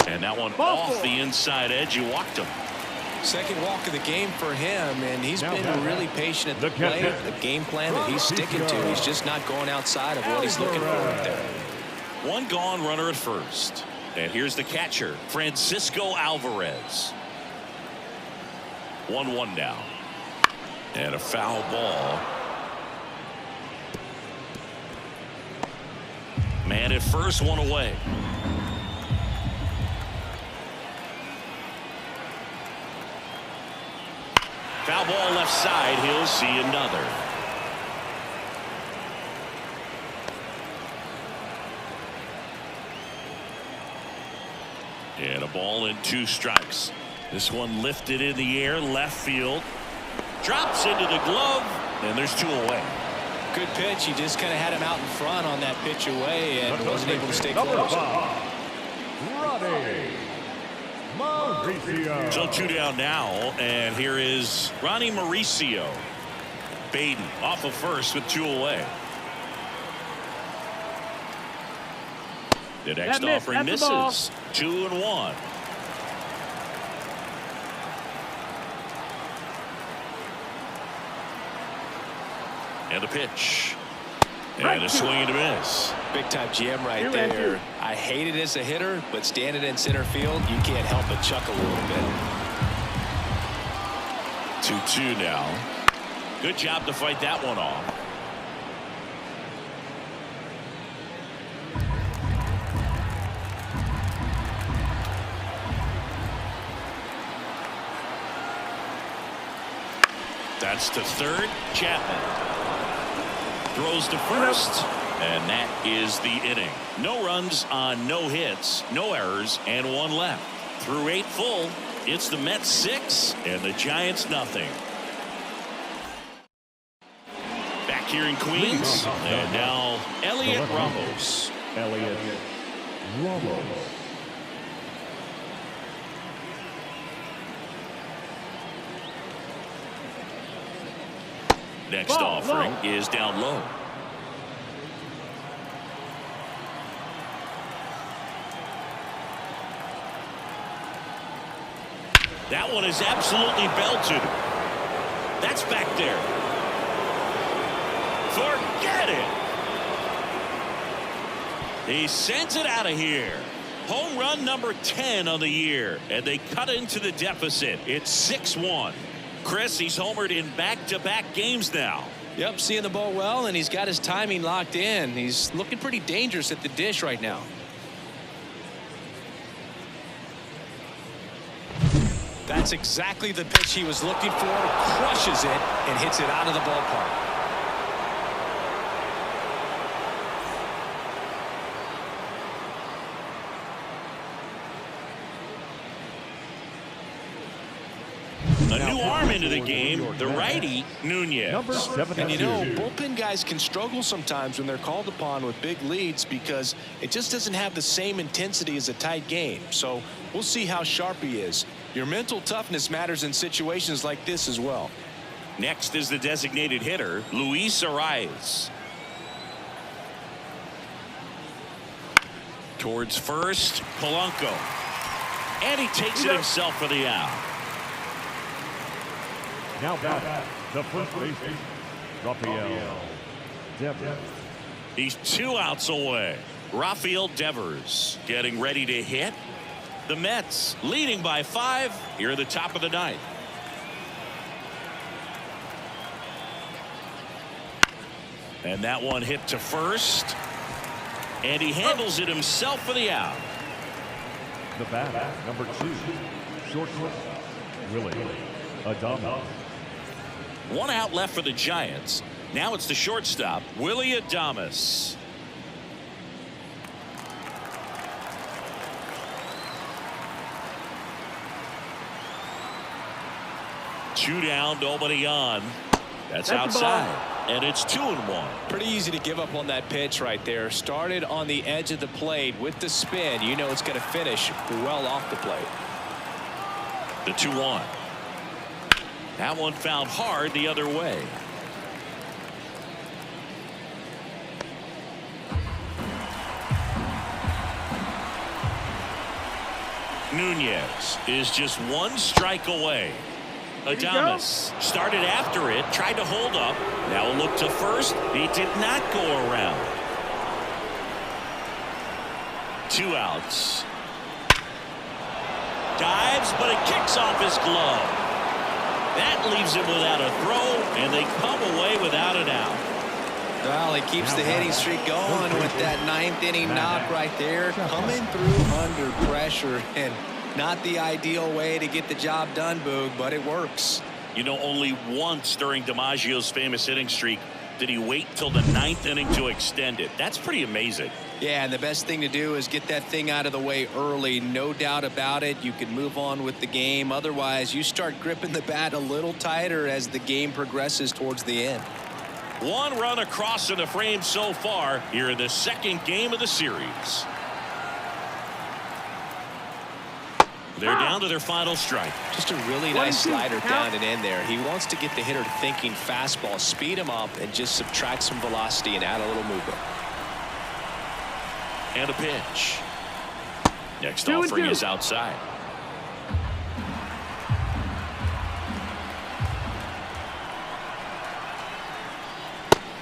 And that one off the inside edge. You walked him. Second walk of the game for him, and he's been really patient at the plate. The game plan that he's sticking to. He's just not going outside of what he's looking for right there. One gone, runner at first. And here's the catcher, Francisco Alvarez. 1-1 now. And a foul ball. Man at first, one away. Foul ball left side. He'll see another. And a ball and 2 strikes. This one lifted in the air, left field. Drops into the glove, and there's 2 away. Good pitch. He just kind of had him out in front on that pitch away and wasn't able to stay close. Mauricio. So 2 down now, and here is Ronnie Mauricio. Baden off of first with 2 away. The next offering misses. 2-1. And a pitch. And a swing and a miss. Big time GM right there. I hate it as a hitter, but standing in center field, you can't help but chuckle a little bit. 2-2 now. Good job to fight that one off. That's to third. Chapman throws to first, and that is the inning. No runs on no hits, no errors, and 1 left. Through 8 full, it's the Mets 6 and the Giants nothing. Back here in Queens, and now Elliot Ramos. Elliot Ramos. Next offering is down low. That one is absolutely belted. That's back there. Forget it. He sends it out of here. Home run number 10 on the year, and they cut into the deficit. It's 6-1. Chris, he's homered in back-to-back games now. Yep, seeing the ball well, and he's got his timing locked in. He's looking pretty dangerous at the dish right now. That's exactly the pitch he was looking for. Crushes it and hits it out of the ballpark. A new arm into the game, the righty, Nunez. Number 72. And you know, bullpen guys can struggle sometimes when they're called upon with big leads because it just doesn't have the same intensity as a tight game. So we'll see how sharp he is. Your mental toughness matters in situations like this as well. Next is the designated hitter, Luis Arraez. Towards first, Polanco. And he takes it himself for the out. Now back, the first baseman, Rafael Devers. He's 2 outs away. Rafael Devers getting ready to hit. The Mets leading by 5 here at the top of the 9th. And that one hit to first. And he handles it himself for the out. The bat, number 2, shortstop, Willie Adames. 1 out left for the Giants. Now it's the shortstop, Willie Adames. Two down, nobody on. That's outside. And it's 2-1. Pretty easy to give up on that pitch right there. Started on the edge of the plate with the spin. You know it's going to finish well off the plate. The 2-1. That one found hard the other way. Nunez is just 1 strike away. Adames started after it, tried to hold up. Now a look to first. He did not go around. 2 outs. Dives, but it kicks off his glove. That leaves him without a throw, and they come away without an out. Well, he keeps the hitting streak going with that 9th inning knock right there. Coming through under pressure, and not the ideal way to get the job done, Boog, but it works. You know, only once during DiMaggio's famous hitting streak did he wait till the 9th inning to extend it. That's pretty amazing. Yeah, and the best thing to do is get that thing out of the way early. No doubt about it. You can move on with the game. Otherwise, you start gripping the bat a little tighter as the game progresses towards the end. 1 run across in the frame so far here in the 2nd game of the series. They're down to their final strike. Just a really nice slider down and in there. He wants to get the hitter thinking fastball, speed him up, and just subtract some velocity and add a little movement. And a pitch. Next offering is outside.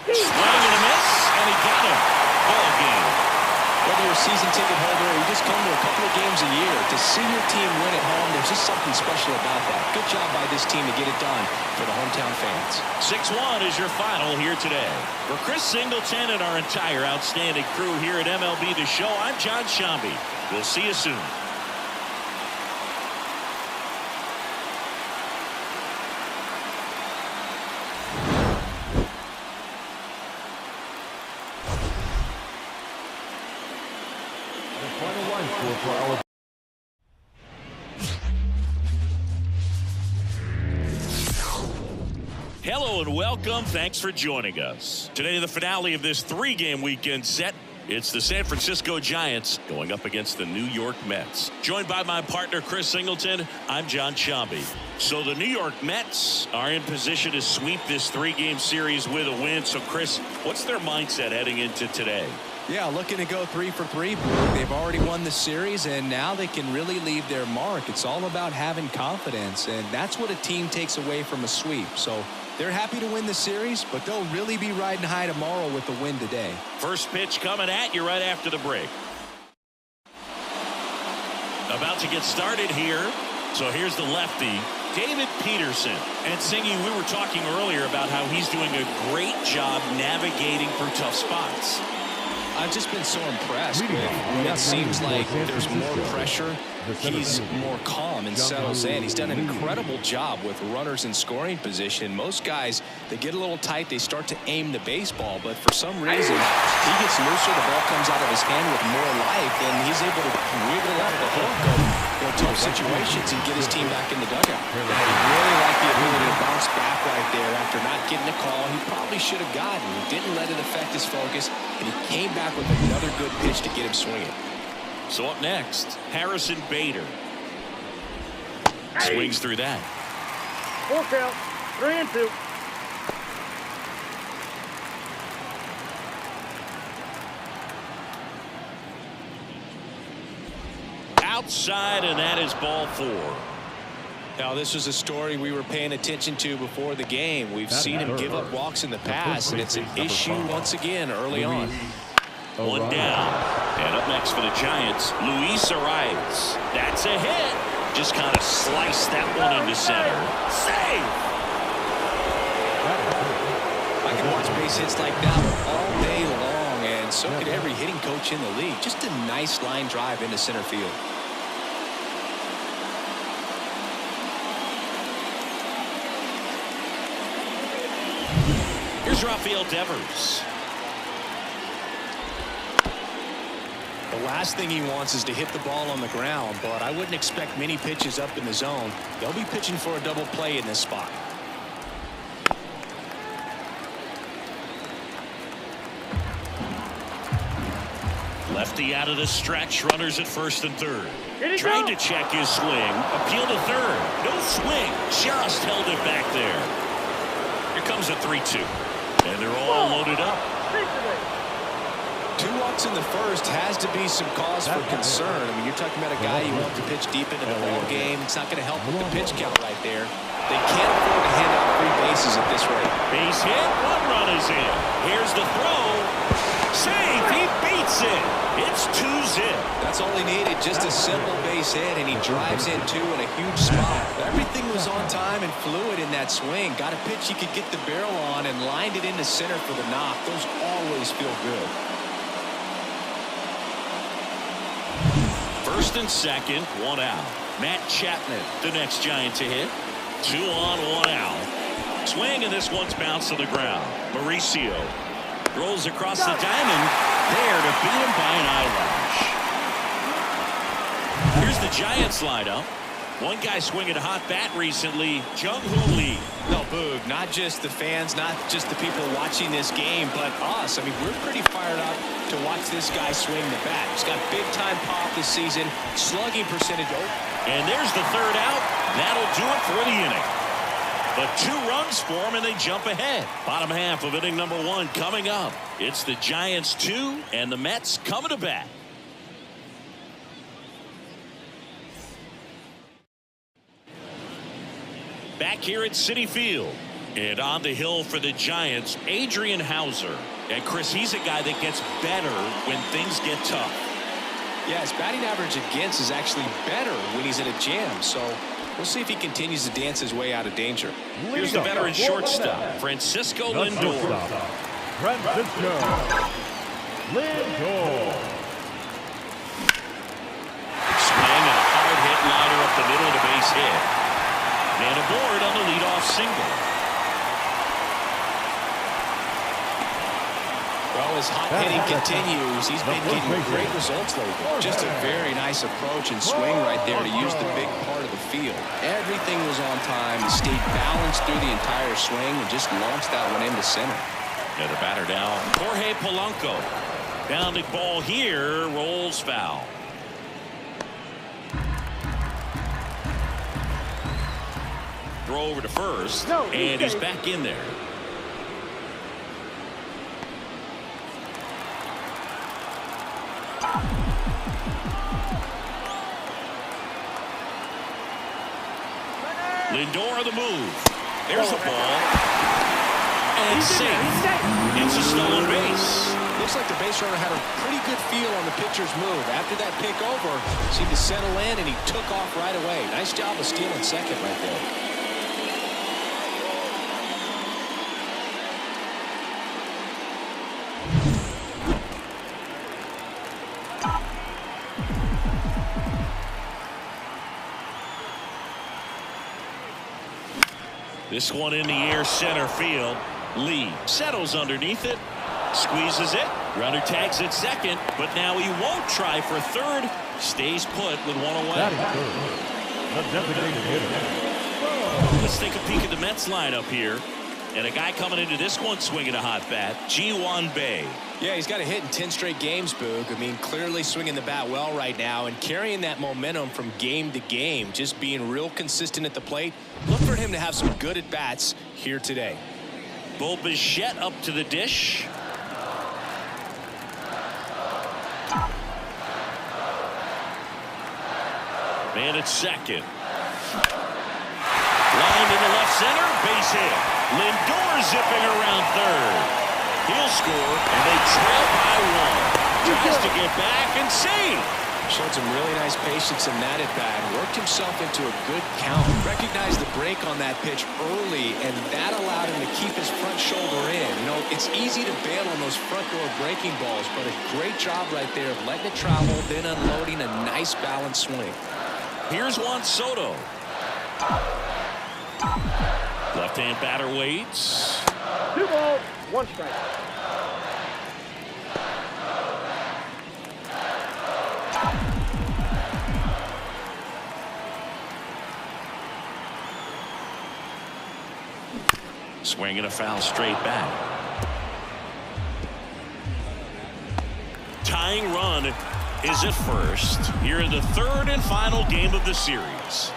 Swing and a miss, and he got him. Ball game. Whether you're a season ticket holder or you just come to a couple of games a year, to see your team win at home, there's just something special about that. Good job by this team to get it done for the hometown fans. 6-1 is your final here today. For Chris Singleton and our entire outstanding crew here at MLB The Show, I'm John Shambi. We'll see you soon. Final line score for our Hello and welcome. Thanks for joining us. Today, the finale of this 3-game weekend set. It's the San Francisco Giants going up against the New York Mets. Joined by my partner, Chris Singleton, I'm John Shambi. So the New York Mets are in position to sweep this 3-game series with a win. So, Chris, what's their mindset heading into today? Yeah, looking to go 3 for 3. They've already won the series, and now they can really leave their mark. It's all about having confidence, and that's what a team takes away from a sweep. So they're happy to win the series, but they'll really be riding high tomorrow with the win today. First pitch coming at you right after the break. About to get started here. So here's the lefty, David Peterson. And Singy, we were talking earlier about how he's doing a great job navigating through tough spots. I've just been so impressed with when it seems like there's more pressure. He's more calm and settles in. He's done an incredible job with runners in scoring position. Most guys, they get a little tight, they start to aim the baseball, but for some reason, he gets looser, the ball comes out of his hand with more life, and he's able to wiggle out the hook of tough situations and get his team back in the dugout. And I really like the ability to bounce back right there after not getting a call he probably should have gotten. He didn't let it affect his focus, and he came back with another good pitch to get him swinging. So up next, Harrison Bader. Swings through that. Full count. 3-2. Outside, and that is ball 4. Now, this was a story we were paying attention to before the game. We've seen him give up walks in the past, and it's an issue once again early on. One down. And up next for the Giants, Luis Arias. That's a hit. Just kind of sliced that one into center. Save! I can watch base hits like that all day long, and so could every hitting coach in the league. Just a nice line drive into center field. Here's Rafael Devers. The last thing he wants is to hit the ball on the ground, but I wouldn't expect many pitches up in the zone. They'll be pitching for a double play in this spot. Lefty out of the stretch, runners at first and third. Trying to check his swing, appeal to third. No swing, just held it back there. Here comes a 3-2, and they're all loaded up. 2 walks in the first has to be some cause for concern. I mean, you're talking about a guy you want to pitch deep into the ball game. It's not going to help with the pitch count right there. They can't afford to hand out 3 bases at this rate. Base hit, 1 run is in. Here's the throw. Save, he beats it. It's 2-zip. That's all he needed, just a simple base hit, and he drives in 2 in a huge spot. Everything was on time and fluid in that swing. Got a pitch he could get the barrel on and lined it into center for the knock. Those always feel good. First and second, 1 out. Matt Chapman, the next Giant to hit. 2 on, 1 out. Swing, and this one's bounced to the ground. Mauricio rolls across the diamond, there to beat him by an eyelash. Here's the Giants lineup. One guy swinging a hot bat recently, Jung-Hoo Lee. No, Boog, not just the fans, not just the people watching this game, but us. I mean, we're pretty fired up to watch this guy swing the bat. He's got big-time pop this season, slugging percentage. And there's the third out. That'll do it for the inning. But 2 runs for him, and they jump ahead. Bottom half of inning number 1 coming up. It's the Giants 2, and the Mets coming to bat. Back here at Citi Field. And on the hill for the Giants, Adrian Hauser. And Chris, he's a guy that gets better when things get tough. Yeah, his batting average against is actually better when he's in a jam. So we'll see if he continues to dance his way out of danger. Here's the veteran shortstop, Francisco Lindor. Francisco Lindor. Swing and a hard hit liner up the middle of the base hit. And aboard on the leadoff single. Well, his hot hitting continues. He's been getting great results lately. Just a very nice approach and swing right there to use the big part of the field. Everything was on time. He stayed balanced through the entire swing and just launched that one into center. And the batter down, Jorge Polanco. Bounding ball here, rolls foul. Throw over to first, and he's back in there. Lindor the move. There's a ball. and safe. It's a stolen base. Looks like the base runner had a pretty good feel on the pitcher's move. After that pick over, seemed to settle in, and he took off right away. Nice job of stealing second right there. This one in the air, center field. Lee settles underneath it, squeezes it. Runner tags at second, but now he won't try for third. Stays put with one away. Batting third, the designated hitter. Let's take a peek at the Mets lineup here. And a guy coming into this one swinging a hot bat, Ji-hwan Bae. Yeah, he's got a hit in 10 straight games, Boog. I mean, clearly swinging the bat well right now and carrying that momentum from game to game, just being real consistent at the plate. Look for him to have some good at-bats here today. Bo Bichette up to the dish. Man at second. Lined into left center, base hit. Lindor zipping around third. He'll score, and they trail by one. Tries to get back and save. Showed some really nice patience in that at-bat. Worked himself into a good count. Recognized the break on that pitch early, and that allowed him to keep his front shoulder in. You know, it's easy to bail on those front door breaking balls, but a great job right there of letting it travel, then unloading a nice balanced swing. Here's Juan Soto. Left-hand batter waits. 2 balls, 1 strike. Swinging a foul straight back. Tying run is at first here in the third and final game of the series.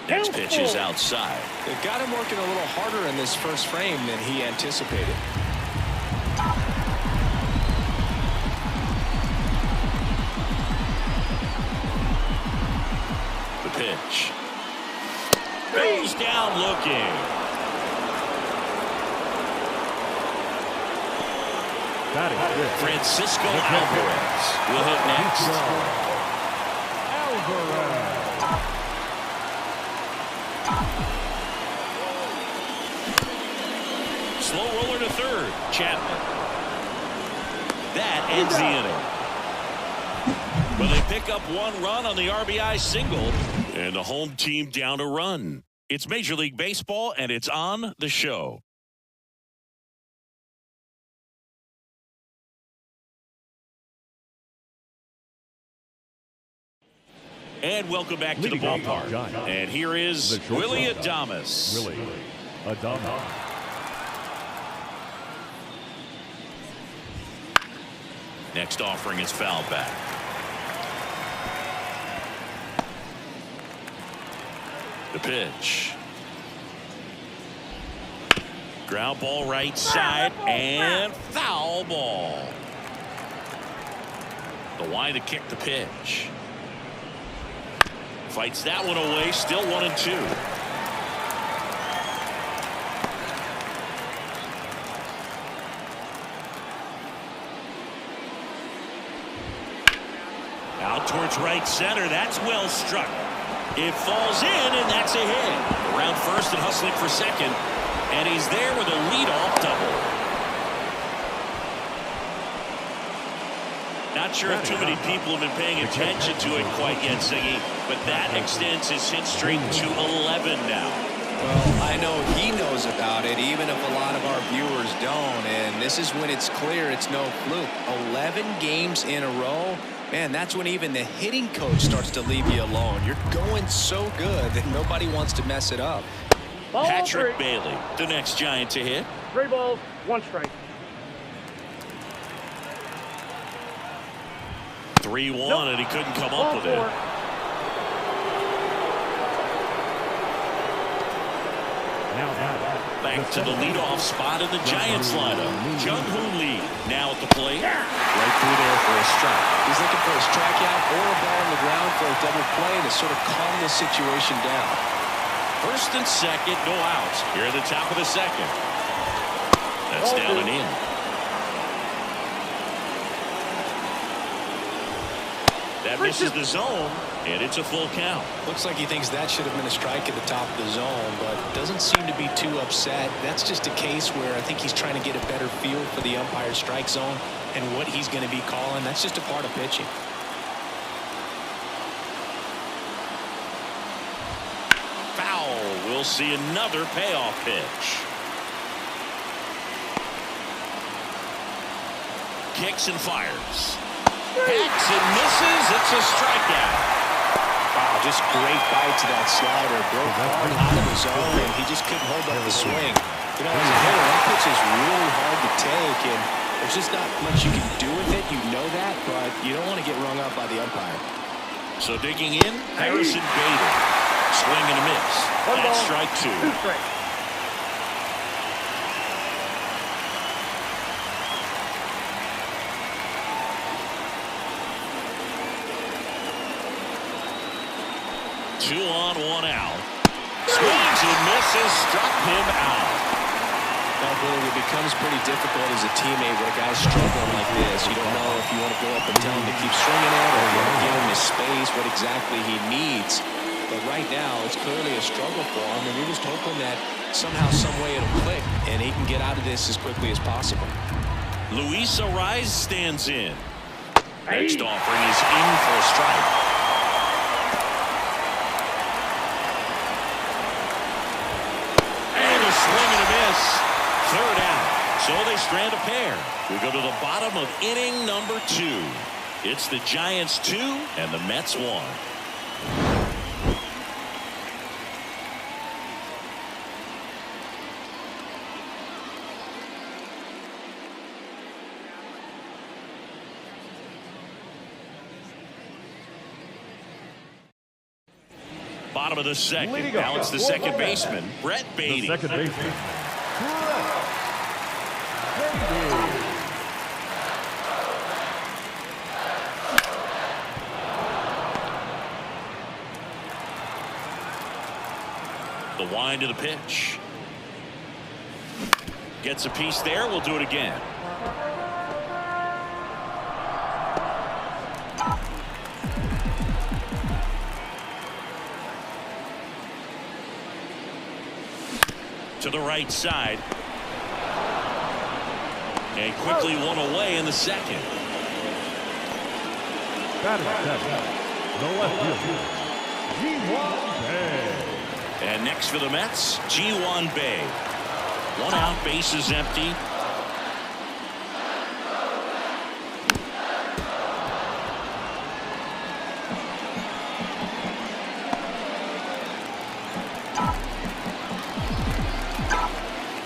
Next pitch is outside. They got him working a little harder in this first frame than he anticipated. The pitch. Goes down looking. Batting fifth, Francisco Alvarez will hit next. Alvarez. Slow roller to third. Chapman. That ends the inning. But they pick up 1 run on the RBI single, and the home team down a run. It's Major League Baseball, and it's on the show. And welcome back to the ballpark. And here is Willy Adames. Willy Adames. Next offering is foul back. The pitch. Ground ball right side and foul ball. The line to kick the pitch. Fights that one away. Still 1-2. Out towards right center. That's well struck. It falls in, and that's a hit. Around first and hustling for second. And he's there with a leadoff double. Not sure if too many people have been paying attention to it quite yet, Siggy, but that extends his hit streak to 11 now. Well, I know he knows about it, even if a lot of our viewers don't. And this is when it's clear it's no fluke. 11 games in a row. Man, that's when even the hitting coach starts to leave you alone. You're going so good that nobody wants to mess it up. Ball Patrick 3. Bailey, the next Giant to hit. 3 balls, 1 strike. 3-1, and he couldn't come up with it. Back to the leadoff spot in the Giants lineup. Jung-Hoo Lee now at the plate. Right through there for a strike. He's looking for a strikeout or a ball on the ground for a double play to sort of calm the situation down. First and second, no outs. Here at the top of the second. That's down and in. That misses the zone, and it's a full count. Looks like he thinks that should have been a strike at the top of the zone, but doesn't seem to be too upset. That's just a case where I think he's trying to get a better feel for the umpire's strike zone and what he's going to be calling. That's just a part of pitching. Foul. We'll see another payoff pitch. Kicks and fires. Hacks and misses. It's a strikeout. Wow, just great bite to that slider. Broke hard out of his zone, and he just couldn't hold up the swing. You know, as a hitter, that pitch is really hard to take, and there's just not much you can do with it. You know that, but you don't want to get rung up by the umpire. So digging in, Harrison Bader. Swing and a miss. That's strike 2. 2 strikes. Two on, one out. Swings and misses, struck him out. Well, Billy, it becomes pretty difficult as a teammate when a guy's struggling like this. You don't know if you want to go up and tell him to keep swinging it or if you want to give him his space, what exactly he needs. But right now, it's clearly a struggle for him, and you're just hoping that somehow, some way it'll click, and he can get out of this as quickly as possible. Luis Arraez stands in. Next offering is in for a strike. Swing and a miss. Third out. So they strand a pair. We go to the bottom of inning number 2. It's the Giants 2 and the Mets 1. Bottom of the second. Now it's the second baseman, Brett Baty. The second baseman, Brett Baty. The wind of the pitch. Gets a piece there. We'll do it again. To the right side. And quickly one away in the second. Batting seven, the left fielder, Ji-hwan Bae. And next for the Mets, Ji-hwan Bae. One out, base is empty.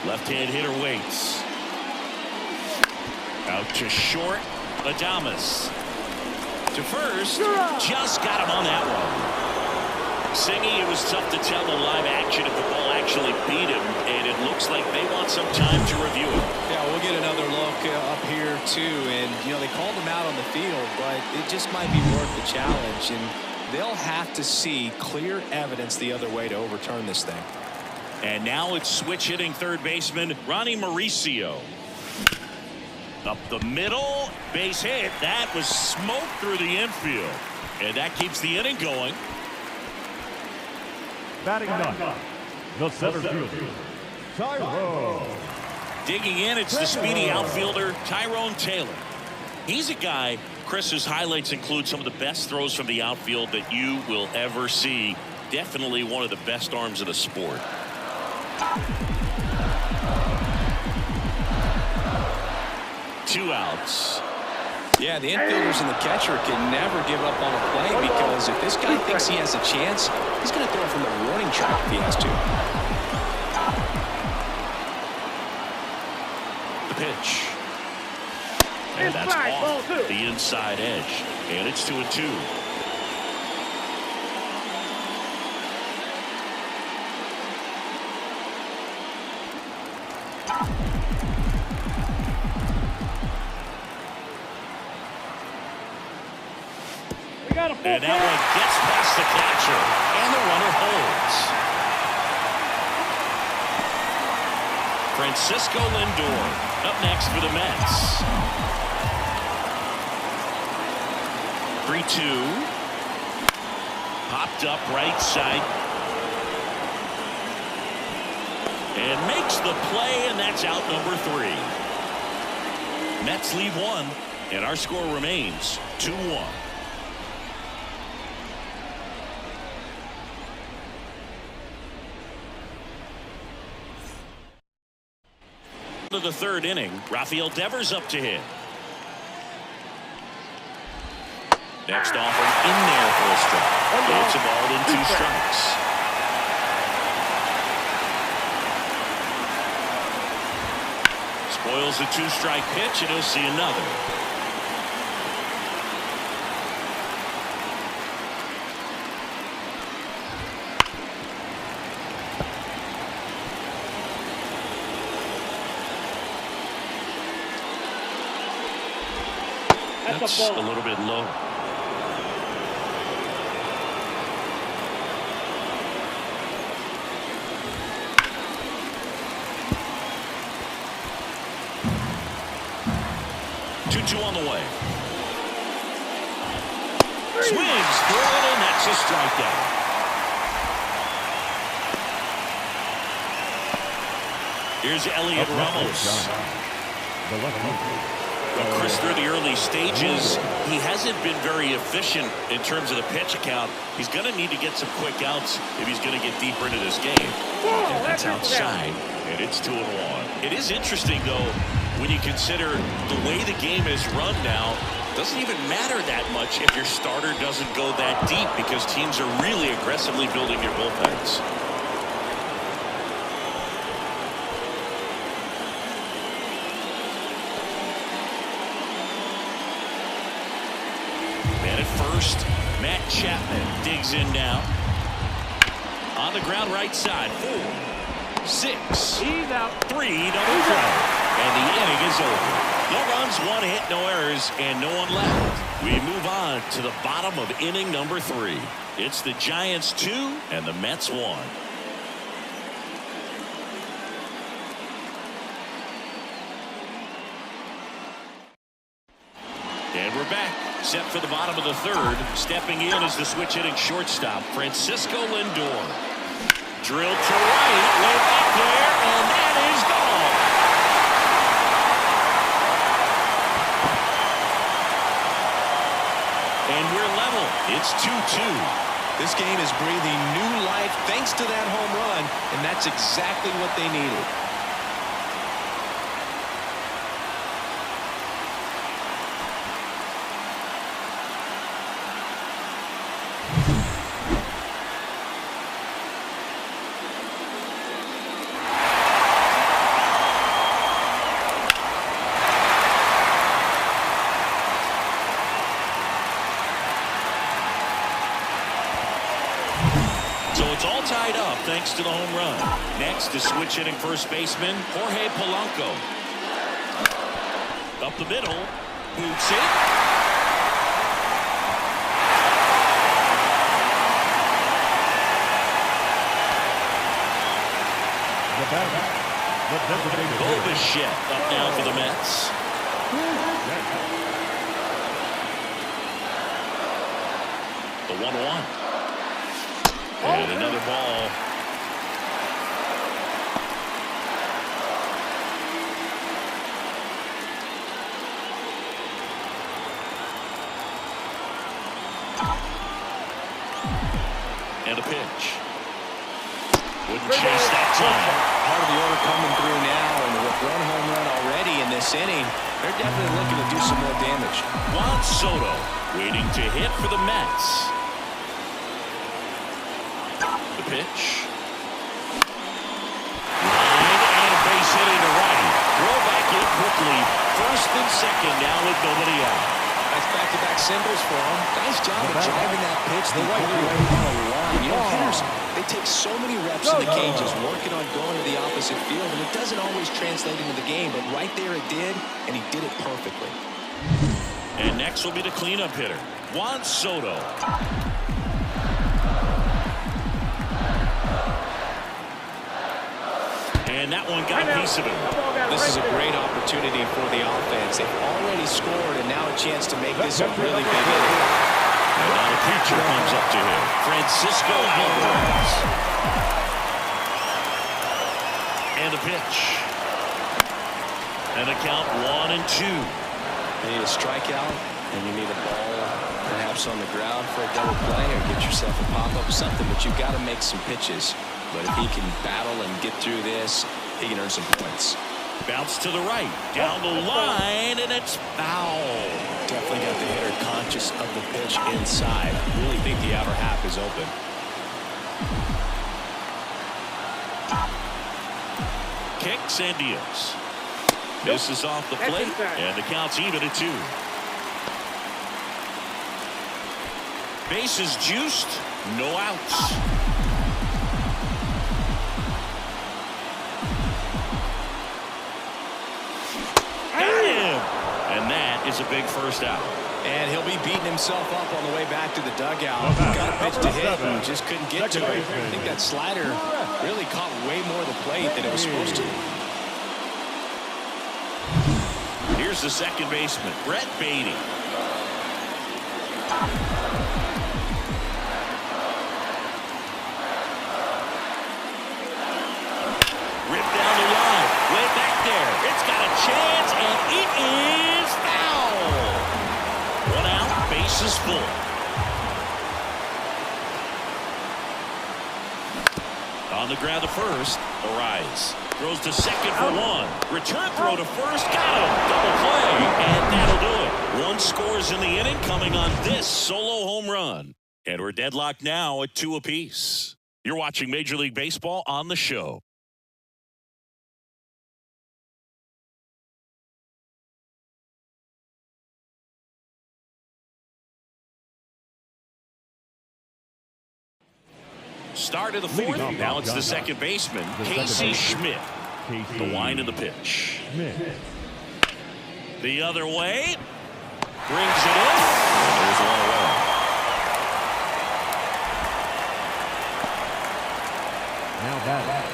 Left-hand hitter waits. Out to short. Adames. To first. Just got him on that one. Singy, it was tough to tell in live action if the ball actually beat him, and it looks like they want some time to review it. Yeah, we'll get another look up here, too. And, you know, they called him out on the field, but it just might be worth the challenge. And they'll have to see clear evidence the other way to overturn this thing. And now it's switch hitting third baseman Ronnie Mauricio. Up the middle, base hit. That was smoked through the infield. And that keeps the inning going. Batting ninth, the center fielder, Tyrone. Digging in, it's the speedy outfielder Tyrone Taylor. He's a guy, Chris's highlights include some of the best throws from the outfield that you will ever see. Definitely one of the best arms of the sport. Two outs. Yeah, the infielders and the catcher can never give up on a play, because if this guy thinks he has a chance, he's going to throw from the warning track if he has to. The pitch. And that's off the inside edge. And it's 2-2. And that one gets past the catcher, and the runner holds. Francisco Lindor up next for the Mets. 3-2. Popped up right side. And makes the play, and that's out number 3. Mets lead 1, and our score remains 2-1. To the 3rd inning, Rafael Devers up to hit. Next offering in there for a strike. It's a ball in 2 strikes. Spoils the 2-strike pitch, and he'll see another. That's a little bit low. Two on the way. Swings through it, and that's a strikeout. Here's Elliot Ramos. But Chris, through the early stages, he hasn't been very efficient in terms of the pitch count. He's going to need to get some quick outs if he's going to get deeper into this game. And that's outside. And it's 2-1. It is interesting, though, when you consider the way the game is run now. Doesn't even matter that much if your starter doesn't go that deep, because teams are really aggressively building their bullpens. And at first, Matt Chapman digs in now. On the ground right side. 4, 6, He's out. 3, double play. And the inning is over. No runs, 1 hit, no errors, and no one left. We move on to the bottom of inning number 3. It's the Giants 2 and the Mets 1. And we're back. Set for the bottom of the 3rd. Stepping in is the switch hitting shortstop, Francisco Lindor. Drilled to right, way back there, and that is gone. And we're level. It's 2-2. This game is breathing new life thanks to that home run, and that's exactly what they needed. Tied up thanks to the home run. Next is switch hitting first baseman Jorge Polanco. Up the middle, boots it. Bobichette up now for the Mets. The 1-1. And another ball. And a pitch. Wouldn't chase that time. Part of the order coming through now, and with 1 home run already in this inning, they're definitely looking to do some more damage. Juan Soto waiting to hit for the Mets. Pitch. Line and a base hit into right. Throw back in quickly. First and second now with nobody out. That's back-to-back singles for him. Nice job of driving that pitch. They really went on a line. You know, hitters, they take so many reps in the cages working on going to the opposite field, and it doesn't always translate into the game, but right there it did, and he did it perfectly. And next will be the cleanup hitter, Juan Soto. And And that one got a piece of it. This is a great opportunity for the offense. They've already scored, and now a chance to make this a really big inning. And now the pitcher comes up to him. Francisco Alvarez. And the pitch. And the count 1-2. You need a strikeout, and you need a ball perhaps on the ground for a double play, or get yourself a pop-up, something, but you've got to make some pitches. But if he can battle and get through this, he can earn some points. Bounce to the right, down the line, and it's foul. Definitely got the hitter conscious of the pitch inside. Really think the outer half is open. Kicks and deals. Misses off the plate, and the count's even at 2. Bases juiced, no outs. Got him! And that is a big first out. And he'll be beating himself up on the way back to the dugout. Got a pitch to hit and just couldn't get to it. I think that slider really caught way more of the plate than it was supposed to. Here's the second baseman, Brett Baty. Ripped down the line, way back there. It's got a chance, and it is foul. 1 out, bases full. On the ground to first, Arise. Throws to second for 1. Return throw to first. Got him. Double play. And that'll do it. 1 scores in the inning coming on this solo home run. And we're deadlocked now at 2 apiece. You're watching Major League Baseball on the show. Start of the 4th. Now it's the second baseman, Casey Schmidt. The wind of the pitch. The other way. Brings it in. There's 1 away. Now batting.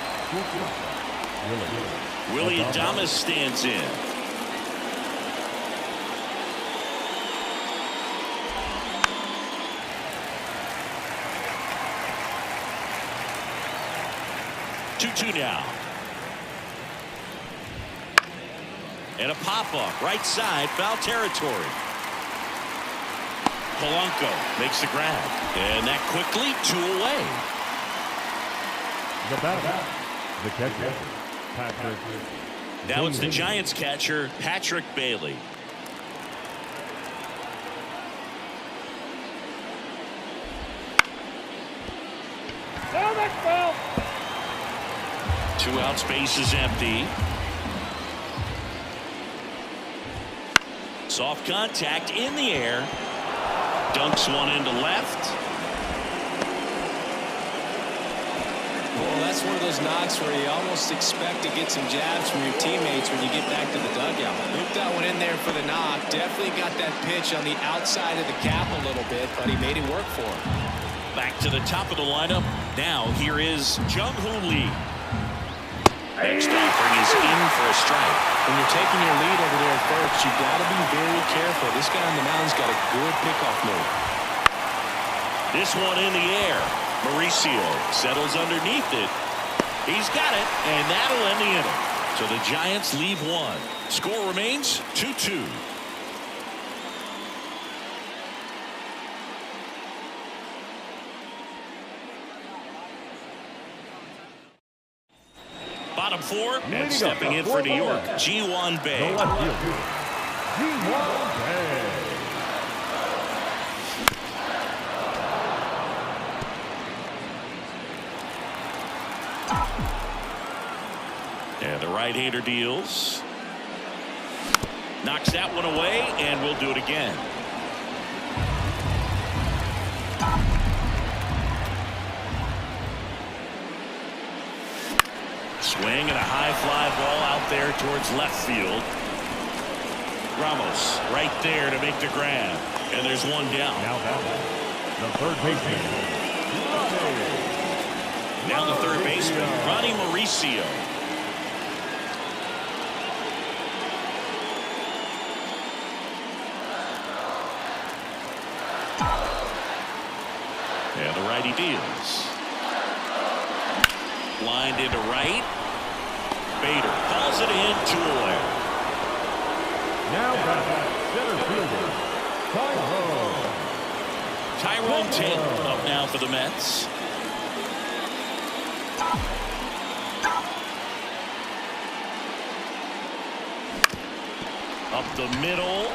Willie Adames stands in. Two now. And a pop-up, right side, foul territory. Polanco makes the grab. And that quickly, 2 away. The batter. The catcher. Patrick. Now it's the Giants catcher, Patrick Bailey. No, that's foul. 2 outs, base is empty. Soft contact in the air. Dunks 1 into left. Well, that's one of those knocks where you almost expect to get some jabs from your teammates when you get back to the dugout. Looped that one in there for the knock. Definitely got that pitch on the outside of the cap a little bit, but he made it work for him. Back to the top of the lineup. Now here is Jung-Hoo Lee. Next offering is in for a strike. When you're taking your lead over there at first, you've got to be very careful. This guy on the mound's got a good pickoff move. This one in the air. Mauricio settles underneath it. He's got it, and that'll end the inning. So the Giants leave 1. Score remains 2-2. Bottom 4, and stepping in for New York, Ji-Hwan Bae. The left fielder, Ji-Hwan Bae. And the right-hander deals. Knocks that one away, and we'll do it again. Swing and a high fly ball out there towards left field. Ramos right there to make the grab. And there's 1 down. Now batting. The third baseman. Now the third baseman, Ronnie Mauricio. And the righty deals. Lined into right. Bader calls it in, 2 away. Now back, center fielder, Tyrone Taylor up now for the Mets. Up the middle.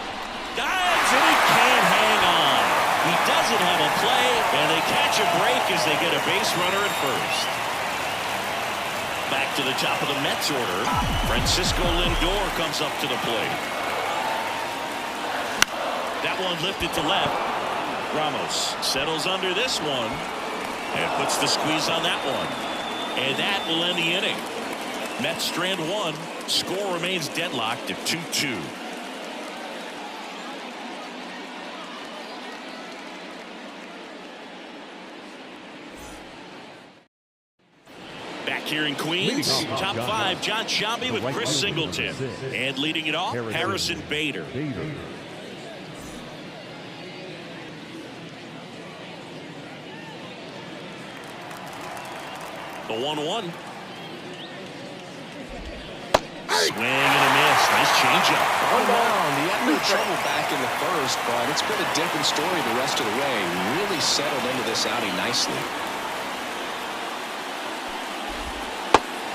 Dives and he can't hang on. He doesn't have a play, and they catch a break as they get a base runner at first. Back to the top of the Mets order. Francisco Lindor comes up to the plate. That one lifted to left. Ramos settles under this one and puts the squeeze on that one. And that will end the inning. Mets strand 1. Score remains deadlocked at 2-2. Back here in Queens, top 5, John Sciambi with Chris Singleton. And leading it off, Harrison Bader. The 1-1. Swing and a miss. Nice changeup. One down. He had no trouble back in the first, but it's been a different story the rest of the way. Really settled into this outing nicely.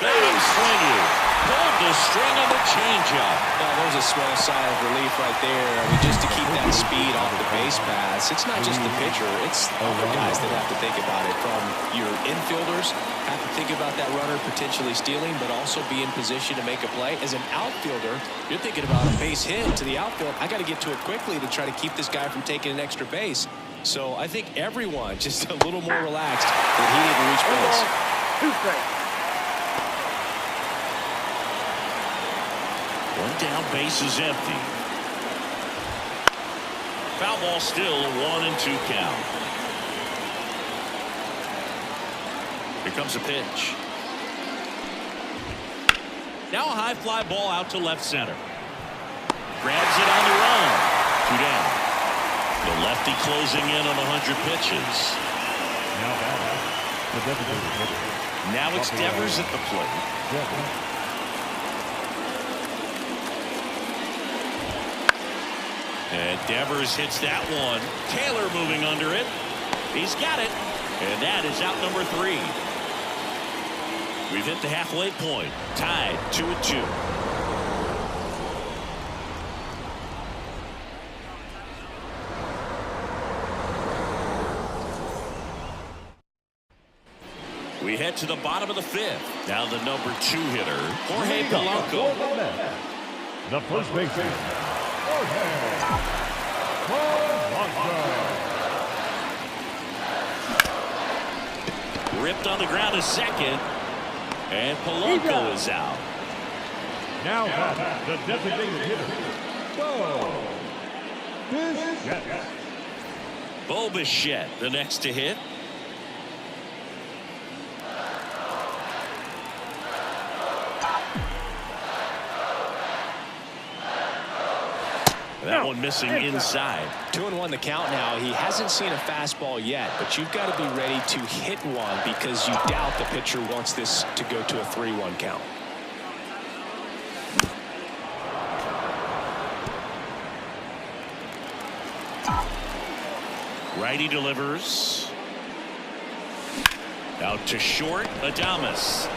Bang, swinging. Pulled the string on the changeup. Well, there's a small sigh of relief right there. I mean, just to keep that speed off the base paths. It's not just the pitcher. It's other guys that have to think about it. From your infielders, have to think about that runner potentially stealing, but also be in position to make a play. As an outfielder, you're thinking about a base hit to the outfield. I got to get to it quickly to try to keep this guy from taking an extra base. So I think everyone just a little more relaxed that he didn't reach base. 2 strikes. 1 down, base is empty. Foul ball still, a 1-2 count. Here comes a pitch. Now a high fly ball out to left center. Grabs it on the run. 2 down. The lefty closing in on 100 pitches. Now it's Devers at the plate. And Devers hits that one. Taylor moving under it. He's got it. And that is out number 3. We've hit the halfway point. Tied 2-2. We head to the bottom of the 5th. Now the number 2 hitter, Jorge Polanco. The first baseman, Ripped on the ground a second. And Polanco is out. now back, the designated hitter, Bo Bichette, the next to hit. That one missing inside. 2-1 the count now. He hasn't seen a fastball yet, but you've got to be ready to hit one because you doubt the pitcher wants this to go to a 3-1 count. Righty delivers. Out to short. Adames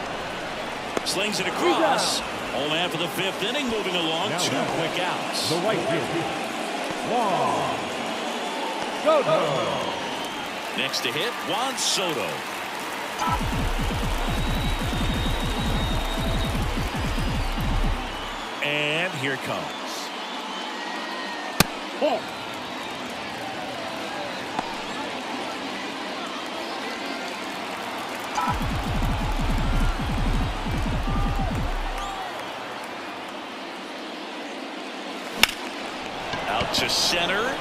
slings it across. Home after the 5th inning, moving along. Now 2 quick outs. the right field, Juan Soto. Next to hit, Juan Soto. And here it comes. Ball. Out to center.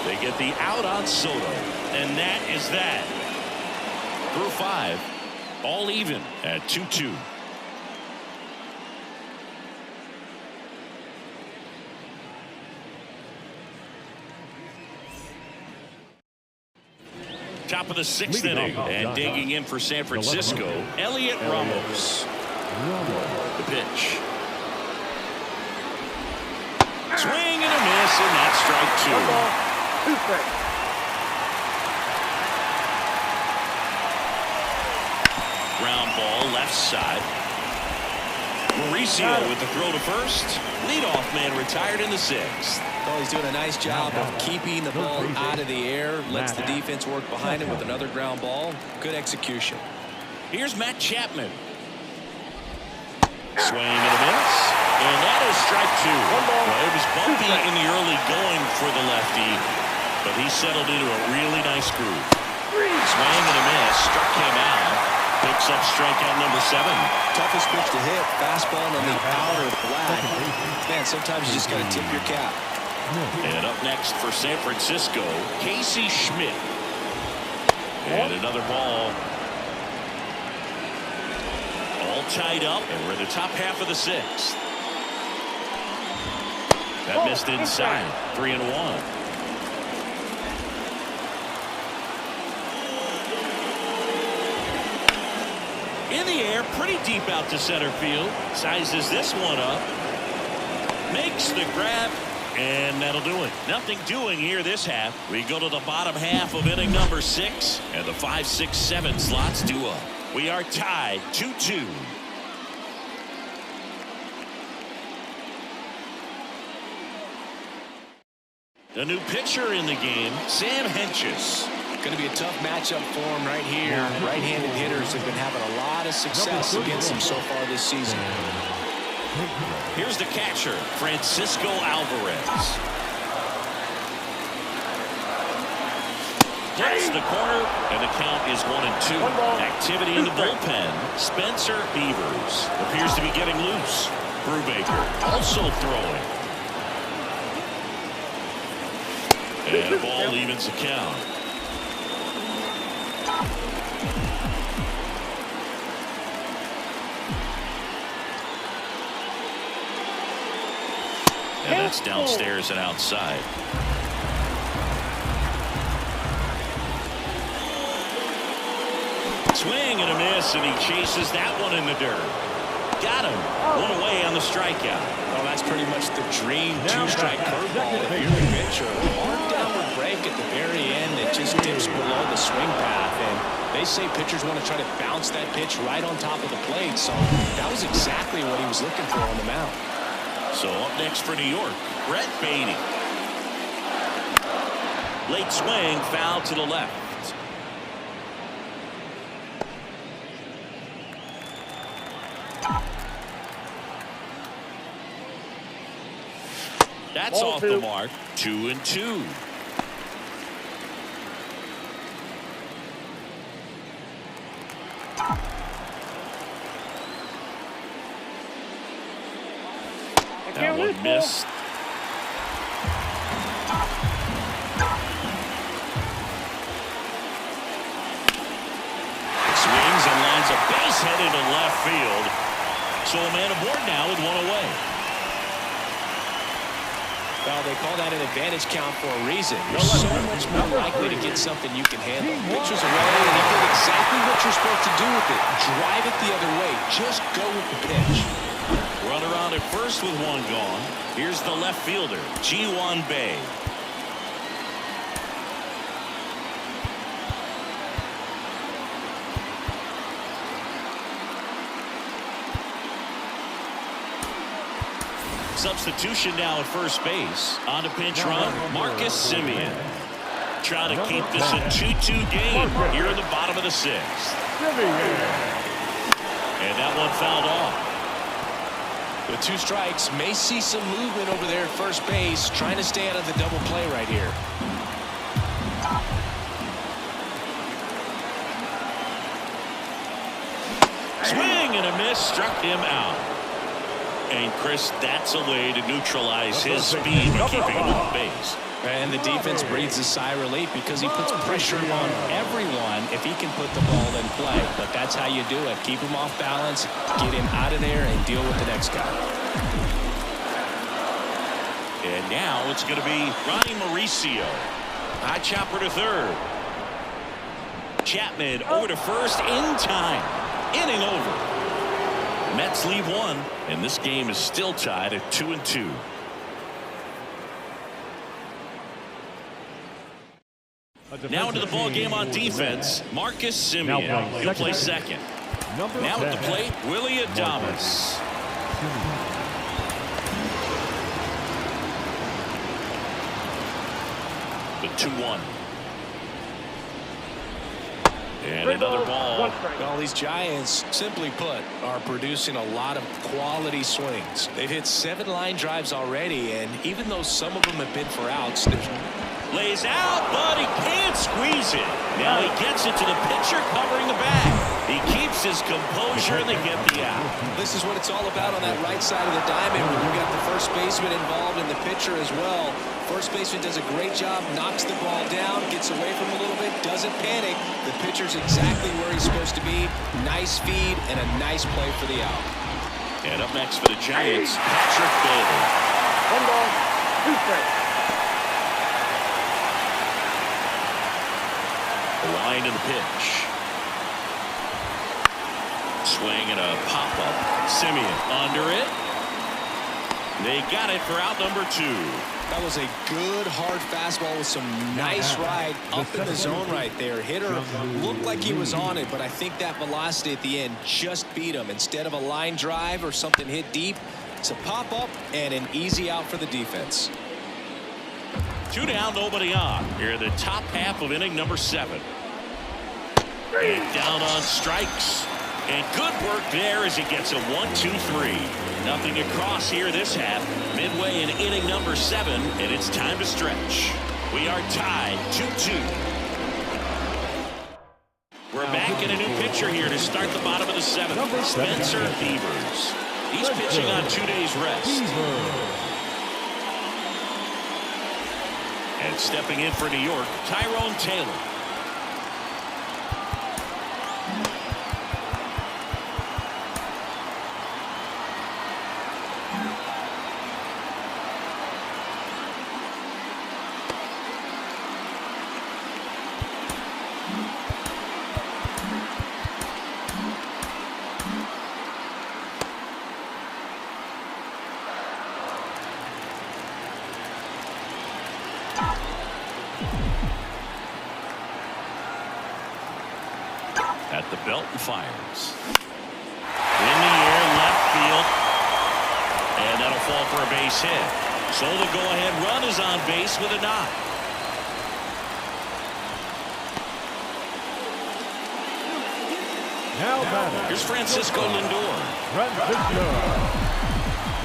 They get the out on Soto. And that is that. Through 5. All even at 2-2. Top of the 6th inning, and digging in for San Francisco, Elliot Ramos. The pitch. Swing and a miss, and that's strike 2. Ground ball left side. Mauricio with the throw to first. Leadoff man retired in the 6th. Well, he's doing a nice job of keeping the ball out of the air. Lets the defense work behind him with another ground ball. Good execution. Here's Matt Chapman. Swing and a miss. And that is strike 2. Well, it was bumpy in the early going for the lefty, but he settled into a really nice groove. Swing and a miss. Struck him out. Picks up strikeout number 7. Toughest pitch to hit. Fastball on the outer flat. Man, sometimes you just got to tip your cap. And up next for San Francisco, Casey Schmidt. And another ball. All tied up, and we're in the top half of the 6th. That missed inside. 3-1. In the air, pretty deep out to center field. Sizes this one up. Makes the grab. And that'll do it. Nothing doing here this half. We go to the bottom half of inning number 6. And the 5, 6, 7 slots due up. We are tied 2-2. The new pitcher in the game, Sam Hentges. Going to be a tough matchup for him right here. Right-handed hitters have been having a lot of success against him so far this season. Here's the catcher, Francisco Alvarez. Hits the corner, and the count is 1-2. Activity in the bullpen. Spencer Beavers appears to be getting loose. Brubaker also throwing. And the ball evens the count. And that's downstairs and outside. Swing and a miss, and he chases that one in the dirt. Got him. One away on the strikeout. Well, that's pretty much the dream two-strike curveball if you're the pitcher. Hard downward break at the very end that just dips below the swing path. And they say pitchers want to try to bounce that pitch right on top of the plate. So that was exactly what he was looking for on the mound. So up next for New York, Brett Baty. Late swing, foul to the left. That's off the mark. 2-2. That one missed. Swings and lines a base hit into left field. So a man aboard now with one away. Well, they call that an advantage count for a reason. You're so much more likely to get something you can handle. Pitcher's away, and he did exactly what you're supposed to do with it. Drive it the other way. Just go with the pitch. Runner on at first with one gone. Here's the left fielder, Ji-Hwan Bae. Substitution now at first base. On a pinch run, Marcus Semien. Trying to keep this a 2-2 game here in the bottom of the 6th. And that one fouled off. With 2 strikes, may see some movement over there at first base, trying to stay out of the double play right here. Swing and a miss, struck him out. And Chris, that's a way to neutralize his speed by keeping him on base. And the defense breathes a sigh of relief because he puts pressure on everyone if he can put the ball in play. But that's how you do it. Keep him off balance, get him out of there, and deal with the next guy. And now it's going to be Ronnie Mauricio. High chopper to third. Chapman over to first in time. Inning over. Mets leave one, and this game is still tied at 2-2. Now into the ball game on defense, Marcus Semien. He'll play second. Now at the plate, Willy Adames. The 2-1. And another ball. Well, these Giants, simply put, are producing a lot of quality swings. They've hit 7 line drives already, and even though some of them have been for outs, Lays out, but he can't squeeze it. Now he gets it to the pitcher covering the bag. He keeps his composure, and they get the out. this is what it's all about on that right side of the diamond when you've got the first baseman involved and the pitcher as well. First baseman does a great job, knocks the ball down, gets away from him a little bit, doesn't panic. The pitcher's exactly where he's supposed to be. Nice feed and a nice play for the out. And up next for the Giants, Patrick Bailey. 1 ball, 2 strikes. The line and the pitch. Swing and a pop-up. Semien under it. They got it for out number 2. That was a good hard fastball with some nice ride up in the zone right there. Hitter looked like he was on it, but I think that velocity at the end just beat him. Instead of a line drive or something hit deep, it's a pop-up and an easy out for the defense. 2 down, nobody on. Here in the top half of inning number 7. And down on strikes. And good work there as he gets a 1-2-3. Nothing across here this half. Midway in inning number 7, and it's time to stretch. We are tied 2-2. We're back in a new pitcher here to start the bottom of the 7th. Spencer Beavers. He's pitching on 2 days rest. And stepping in for New York, Tyrone Taylor. At the belt and fires. In the air, left field. And that'll fall for a base hit. So the go-ahead run is on base with a knock. Now batting. Here's Francisco Lindor.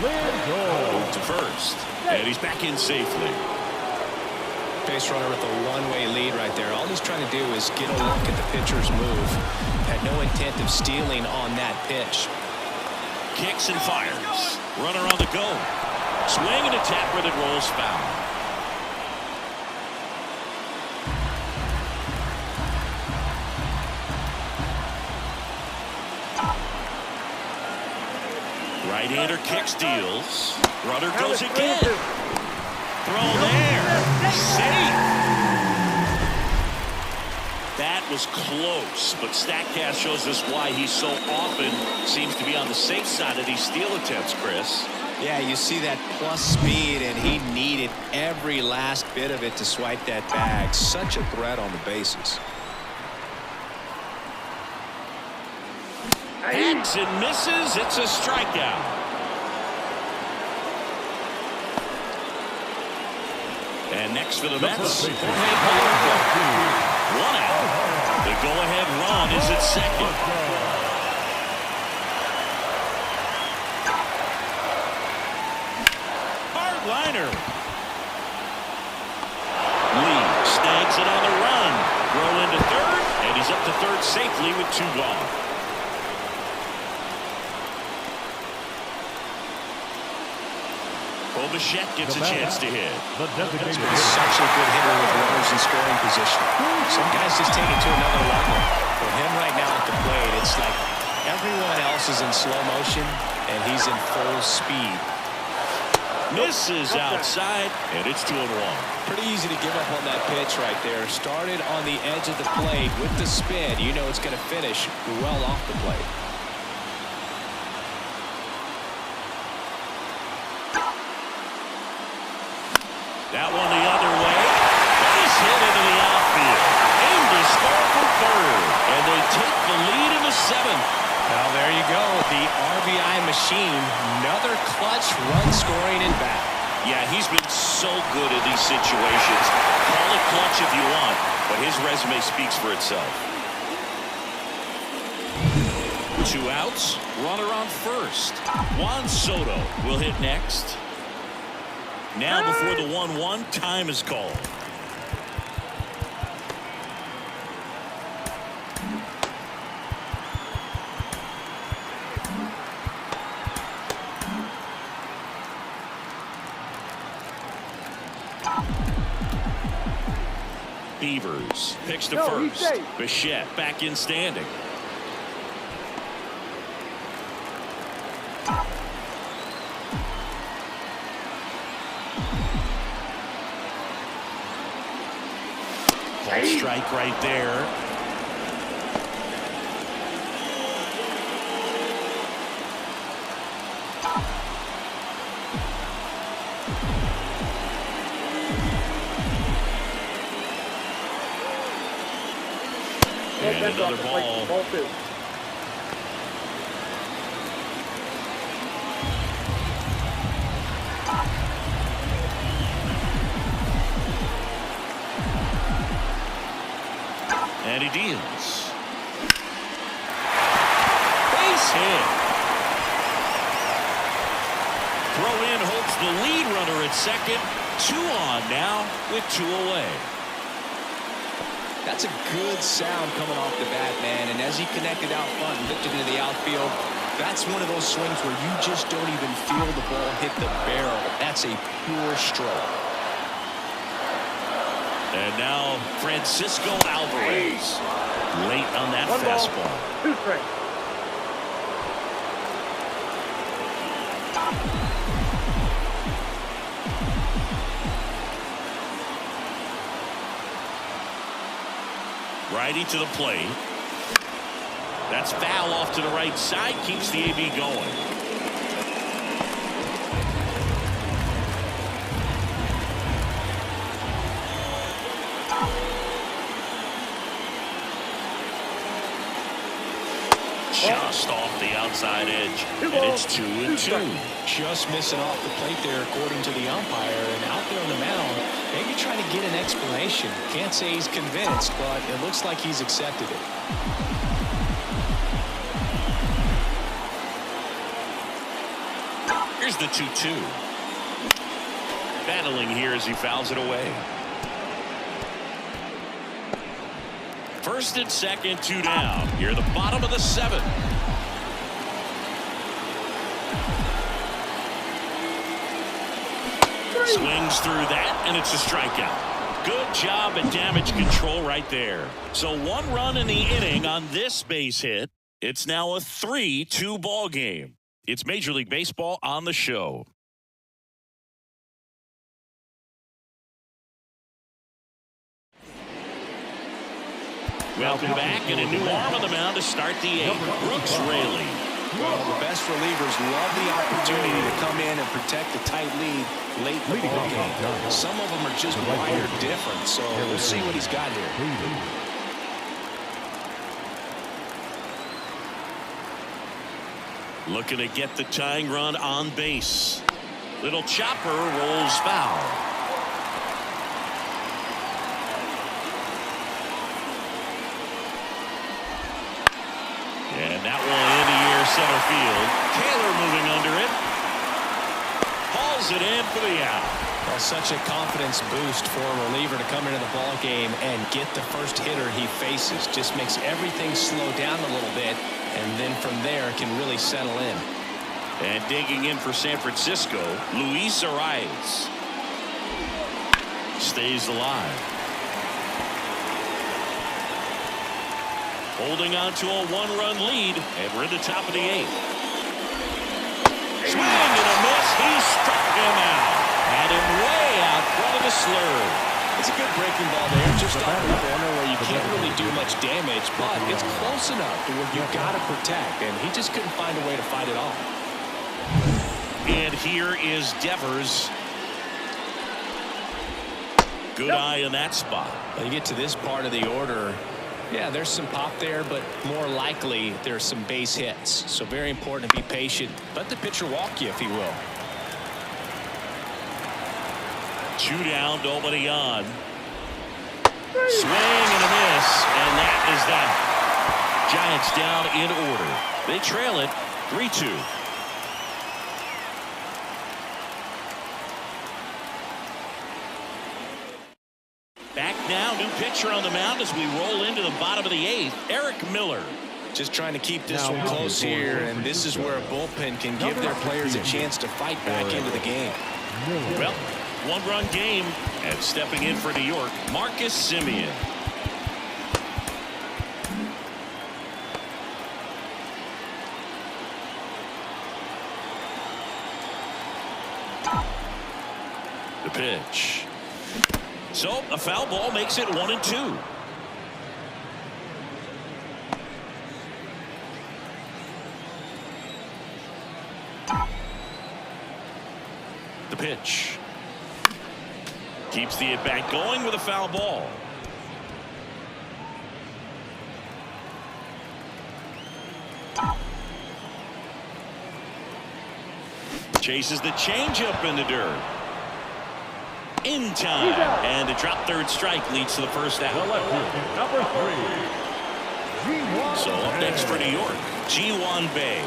Moved to first. And he's back in safely. Base runner with a one-way lead right there. All he's trying to do is get a look at the pitcher's move. Had no intent of stealing on that pitch. Kicks and fires. Runner on the go. Swing and a tapper that rolls foul. Right-hander kicks, deals. Runner goes again. Throw there. Safe. That was close, but StatCast shows us why he so often seems to be on the safe side of these steal attempts, Chris. Yeah, you see that plus speed, and he needed every last bit of it to swipe that bag. Such a threat on the bases. Hacks and misses. It's a strikeout. And next for the Mets, Jorge Polanco. 1 out. The go-ahead run is at second. Hard liner. Lee snags it on the run. Throw into third, and he's up to third safely with 2 gone. Bichette gets a chance to hit. He's such a good hitter with runners in scoring position. Some guys just take it to another level. For him right now at the plate, it's like everyone else is in slow motion, and he's in full speed. Misses outside, and it's 2-1. Pretty easy to give up on that pitch right there. Started on the edge of the plate with the spin. You know it's going to finish well off the plate. That one the other way. Base hit into the outfield. Aim to score for third. And they take the lead in the 7th. Well, there you go. The RBI machine. Another clutch run scoring in bat. Yeah, he's been so good in these situations. Call it clutch if you want, but his resume speaks for itself. 2 outs, runner on first. Juan Soto will hit next. Now before the 1-1, time is called. Beavers pitch to first. Bichette back in standing. Ball strike right there. And another ball. Ball 2. And he deals. Base hit. Throw in holds the lead runner at second. 2 on now with 2 away. That's a good sound coming off the bat, man. And as he connected out front and lifted into the outfield, that's one of those swings where you just don't even feel the ball hit the barrel. That's a pure stroke. And now Francisco Alvarez late on that 1 ball, fastball. 2 strikes. Righty to the plate. That's foul off to the right side. Keeps the AB going. Just off the outside edge. And it's 2-2. Just missing off the plate there, according to the umpire. And out there on the mound, maybe trying to get an explanation. Can't say he's convinced, but it looks like he's accepted it. Here's the 2-2. Battling here as he fouls it away. First and second, 2 down. Here at the bottom of the 7th. Swings through that, and it's a strikeout. Good job at damage control right there. So 1 run in the inning on this base hit. It's now a 3-2 ball game. It's Major League Baseball on the show. Welcome back, and a new arm on the mound to start the 8th. Brooks Raley. Well, the best relievers love the opportunity to come in and protect a tight lead late in the ball game. Some of them are just wired different, so we'll see what he's got here. Looking to get the tying run on base. Little chopper rolls foul. And that one in the air center field. Taylor moving under it. Hauls it in for the out. Well, such a confidence boost for a reliever to come into the ball game and get the first hitter he faces. Just makes everything slow down a little bit, and then from there can really settle in. And digging in for San Francisco, Luis Arias stays alive. Holding on to a 1-run lead, and we're at the top of the 8th. Swing and a miss. He struck him out. Had him way out front of the slurve. It's a good breaking ball there, just off the corner where you can't really do much damage, but it's close enough to where you've got to protect, and he just couldn't find a way to fight it off. And here is Devers. Good eye in that spot. When you get to this part of the order, yeah, there's some pop there, but more likely there's some base hits. So very important to be patient. Let the pitcher walk you, if he will. 2 down, nobody on. Swing and a miss, and that is that. Giants down in order. They trail it 3-2. Back now, new pitcher on the mound as we roll into the bottom of the 8th. Eric Miller. Just trying to keep this one close here, and this is where a bullpen can give their players a chance to fight back into the game. Well, 1-run game, and stepping in for New York, Marcus Semien. The pitch. So a foul ball makes it 1-2. The pitch. Keeps the at-bat going with a foul ball. Chases the changeup in the dirt. In time. And the drop third strike leads to the first out. Number 3. So up next for New York, Ji-hwan Bae.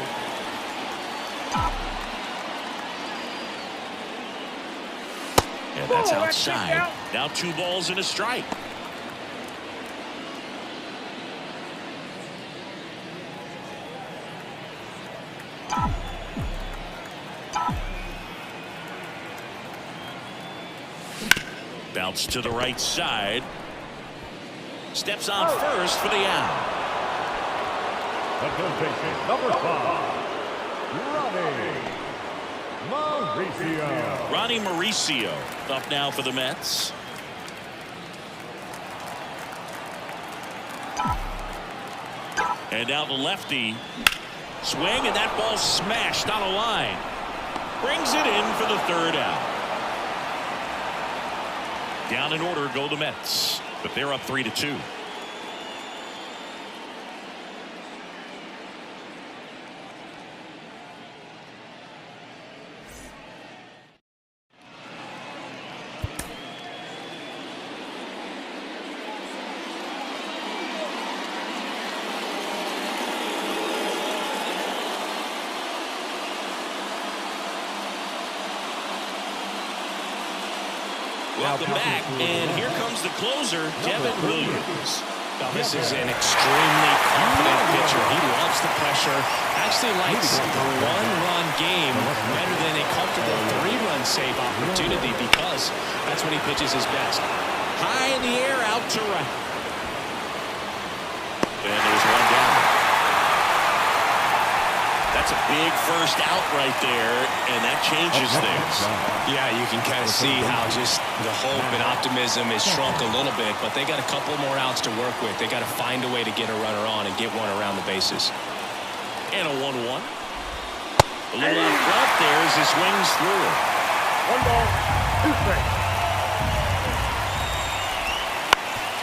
And that's outside. Now 2 balls and a strike. Bounce to the right side. Steps on first for the out. The third baseman, number 5. Ronnie Mauricio up now for the Mets. And now the lefty. Swing, and that ball smashed on a line. Brings it in for the third out. Down in order go the Mets, but they're up 3-2. Welcome back, and here comes the closer, Devin Williams. Now, this is an extremely confident pitcher. He loves the pressure. Actually likes the 1-run game better than a comfortable 3-run save opportunity because that's when he pitches his best. High in the air, out to right. And there's 1 down. That's a big first out right there, and that changes things. Yeah, you can kind of see how just the hope and optimism is shrunk a little bit, but they got a couple more outs to work with. They got to find a way to get a runner on and get one around the bases. And a 1-1. A little out front there as he swings through it. 1 ball, 2 strikes.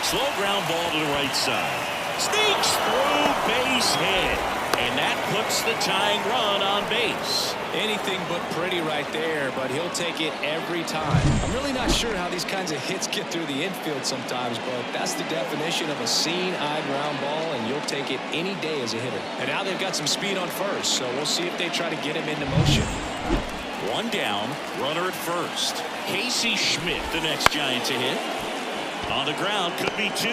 Slow ground ball to the right side. Sneaks through, base hit. And that puts the tying run on base. Anything but pretty right there, but he'll take it every time. I'm really not sure how these kinds of hits get through the infield sometimes, but that's the definition of a seeing-eye ground ball, and you'll take it any day as a hitter. And now they've got some speed on first, so we'll see if they try to get him into motion. 1 down, runner at first. Casey Schmidt, the next Giant to hit. On the ground, could be 2.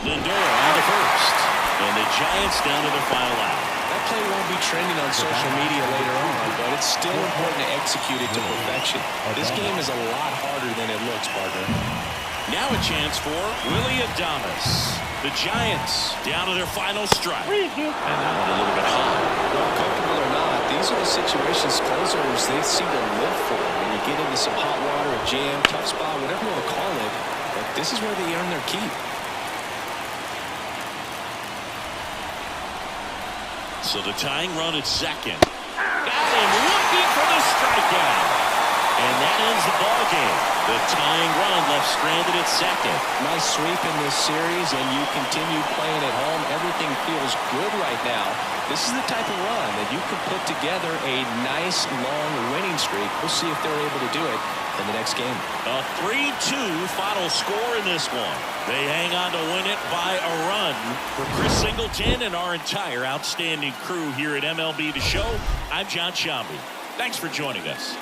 Lindor on the first. And the Giants down to the final out. That play won't be trending on social media later on, but it's still important to execute it to perfection. This game is a lot harder than it looks, partner. Now a chance for Willy Adames. The Giants down to their final strike. And that one a little bit high. Well, comfortable or not, these these are the situations closers, they seem to live for. When you get into some hot water, a jam, tough spot, whatever you want to call it, but this is where they earn their keep. So the tying run at second. Got him looking for the strikeout. And that ends the ball game. The tying run left stranded at second. Nice sweep in this series, and you continue playing at home. Everything feels good right now. This is the type of run that you can put together a nice, long winning streak. We'll see if they're able to do it in the next game. A 3-2 final score in this one. They hang on to win it by a run. For Chris Singleton and our entire outstanding crew here at MLB The Show, I'm John Sciambi. Thanks for joining us.